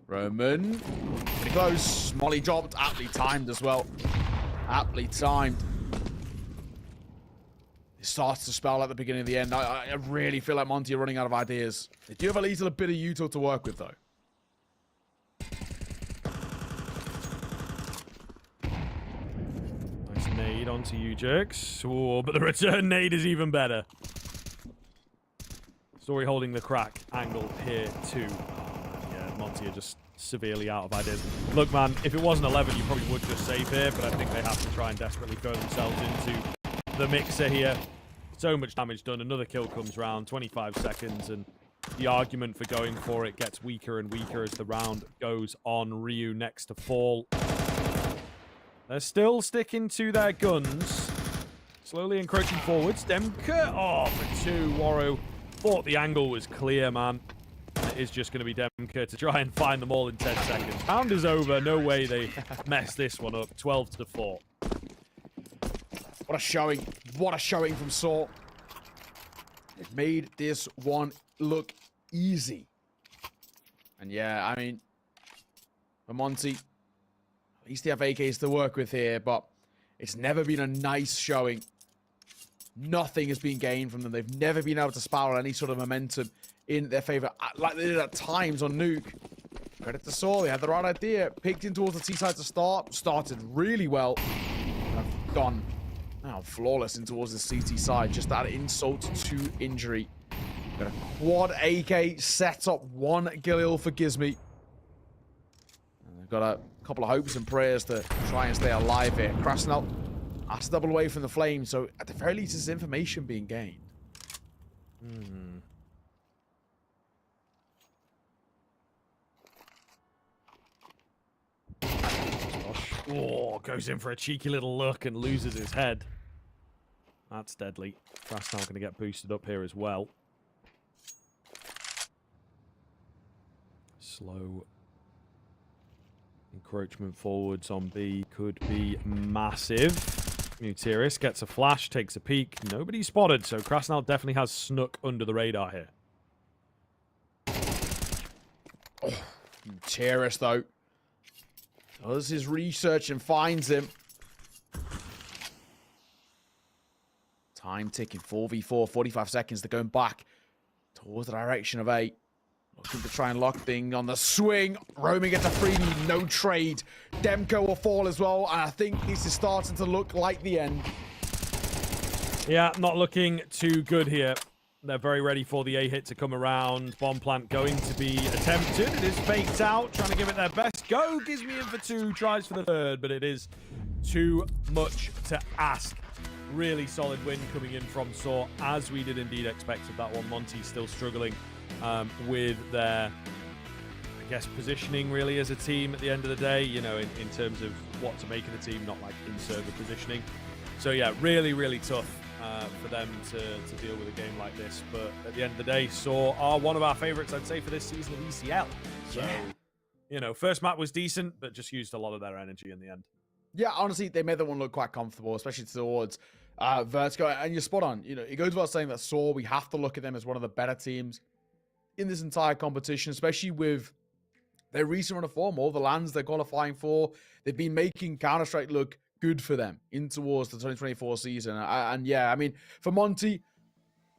Roman. Pretty close. Molly dropped. Aptly timed as well. Aptly timed. It starts to spell at the beginning of the end. I really feel like Monte are running out of ideas. They do have a little bit of util to work with, though. Nice nade onto you, Jerks. Oh, but the return nade is even better. Story holding the crack angle here, too. Yeah, Monte are just severely out of ideas. Look, man, if it wasn't 11, you probably would just save here, but I think they have to try and desperately throw themselves into the mixer here. So much damage done. Another kill comes round, 25 seconds, and the argument for going for it gets weaker and weaker as the round goes on. Ryu next to fall. They're still sticking to their guns. Slowly encroaching forwards. Demka, oh, for 2. Waro thought the angle was clear, man. It is just going to be Demka to try and find them all in 10 seconds. Round is over. No way they mess this one up. 12-4. What a showing. What a showing from Saw. They've made this one look easy. And yeah, I mean, for Monte, at least they have AKs to work with here, but it's never been a nice showing. Nothing has been gained from them. They've never been able to spiral any sort of momentum in their favor, like they did at times on Nuke. Credit to Saw, they had the right idea. Picked in towards the T side to start. Started really well. Have gone now flawless in towards the CT side. Just that insult to injury. Got a quad AK set up 1 Galil for Gizmi. And they've got a couple of hopes and prayers to try and stay alive here. Krasnell has to double away from the flame, so at the very least, there's information being gained. Oh, goes in for a cheeky little look and loses his head. That's deadly. Krasnell going to get boosted up here as well. Slow encroachment forwards on B could be massive. Gutierrez gets a flash, takes a peek. Nobody spotted, so Krasnell definitely has snuck under the radar here. Oh, Gutierrez, though, does his research and finds him. Time ticking, 4v4, 45 seconds. They're going back towards the direction of A. Looking to try and lock thing on the swing. Roaming gets a freebie, no trade. Demko will fall as well, and I think this is starting to look like the end. Yeah, not looking too good here. They're very ready for the A hit to come around. Bomb plant going to be attempted. It is faked out, trying to give it their best go. Gives me in for 2, tries for the 3rd, but it is too much to ask. Really solid win coming in from Saw, as we did indeed expect with that one. Monte still struggling with their, I guess, positioning really as a team at the end of the day, you know, in terms of what to make of the team, not like in-server positioning. So yeah, really, really tough for them to deal with a game like this. But at the end of the day, Saw are one of our favorites, I'd say, for this season of ECL. So, you know, first map was decent, but just used a lot of their energy in the end. Yeah, honestly, they made that one look quite comfortable, especially towards Vertigo. And you're spot on. You know, it goes without saying that Saw, we have to look at them as one of the better teams in this entire competition, especially with their recent run of form, all the lands they're qualifying for. They've been making Counter-Strike look good for them in towards the 2024 season. And yeah, I mean, for Monte,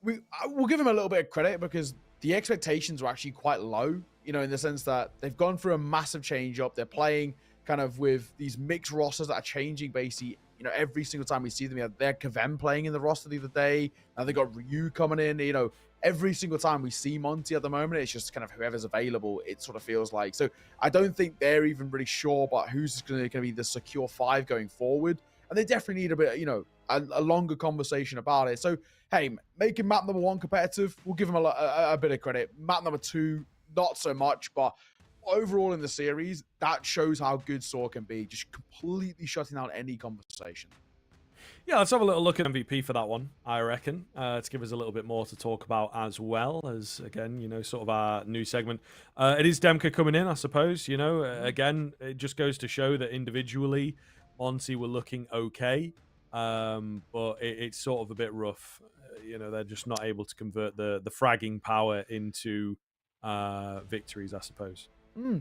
we'll give them a little bit of credit because the expectations were actually quite low, you know, in the sense that they've gone through a massive change up. They're playing kind of with these mixed rosters that are changing basically, you know, every single time we see them. They had Kavem playing in the roster the other day, and they got Ryu coming in, you know. Every single time we see Monte at the moment, it's just kind of whoever's available, it sort of feels like. So I don't think they're even really sure about who's going to be the secure 5 going forward. And they definitely need a bit, you know, a longer conversation about it. So, hey, making map number 1 competitive, we'll give them a bit of credit. Map number 2, not so much, but overall in the series, that shows how good Saw can be, just completely shutting down any conversation. Yeah, let's have a little look at MVP for that one, I reckon, to give us a little bit more to talk about as well as, again, sort of our new segment. It is Demka coming in, I suppose, again, it just goes to show that individually, Monte were looking okay, but it's sort of a bit rough. They're just not able to convert the fragging power into victories, I suppose.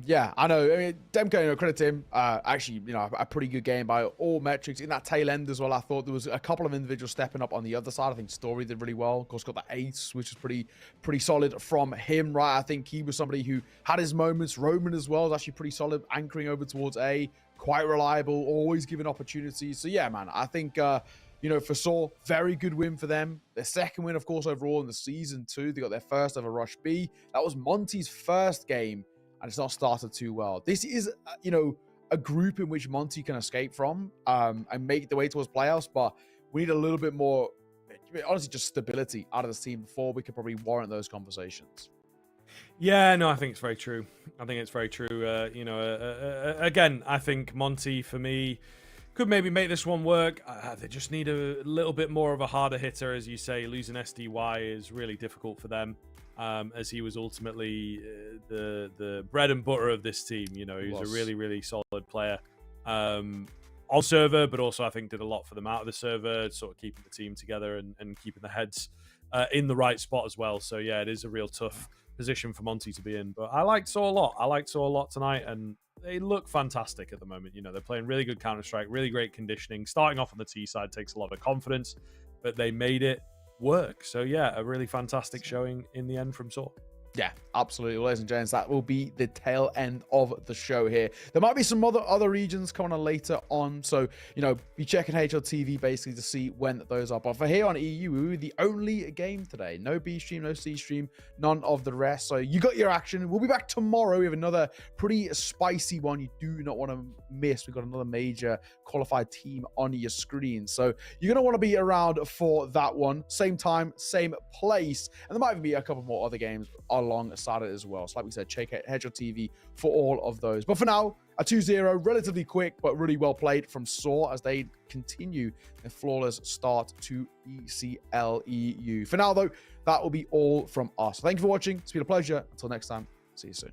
Yeah, I know. I mean, Demko, credit to him. Actually, a pretty good game by all metrics. In that tail end as well, I thought there was a couple of individuals stepping up on the other side. I think Story did really well. Of course, got the ace, which is pretty solid from him, right? I think he was somebody who had his moments. Roman as well is actually pretty solid, anchoring over towards A. Quite reliable, always giving opportunities. So yeah, man, I think for Saw, very good win for them. Their second win, of course, overall in the season too. They got their first ever Rush B. That was Monte's first game, and it's not started too well. This is, a group in which Monte can escape from and make the way towards playoffs, but we need a little bit more, honestly, just stability out of this team before we could probably warrant those conversations. Yeah, no, I think it's very true. I think it's very true. Again, I think Monte, for me, could maybe make this one work. They just need a little bit more of a harder hitter, as you say. Losing SDY is really difficult for them. As he was ultimately the bread and butter of this team. He was a really, really solid player on server, but also I think did a lot for them out of the server, sort of keeping the team together and keeping the heads in the right spot as well. So yeah, it is a real tough position for Monte to be in. But I liked Saw a lot. I liked Saw a lot tonight, and they look fantastic at the moment. They're playing really good Counter-Strike, really great conditioning. Starting off on the T side takes a lot of confidence, but they made it work. So yeah, a really fantastic showing in the end from Saw. Yeah, absolutely. Well, ladies and gents, that will be the tail end of the show here. There might be some other regions coming on later on. So, be checking HLTV basically to see when those are. But for here on EU, we were the only game today. No B stream, no C stream, none of the rest. So you got your action. We'll be back tomorrow with another pretty spicy one you do not want to miss. We've got another major qualified team on your screen. So you're going to want to be around for that one. Same time, same place. And there might even be a couple more other games alongside it as well. So like we said, check out Hedgehog TV for all of those. But for now, a 2-0, relatively quick, but really well played from Saw as they continue a flawless start to ESL EU. For now, though, that will be all from us. Thank you for watching. It's been a pleasure. Until next time, see you soon.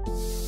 you.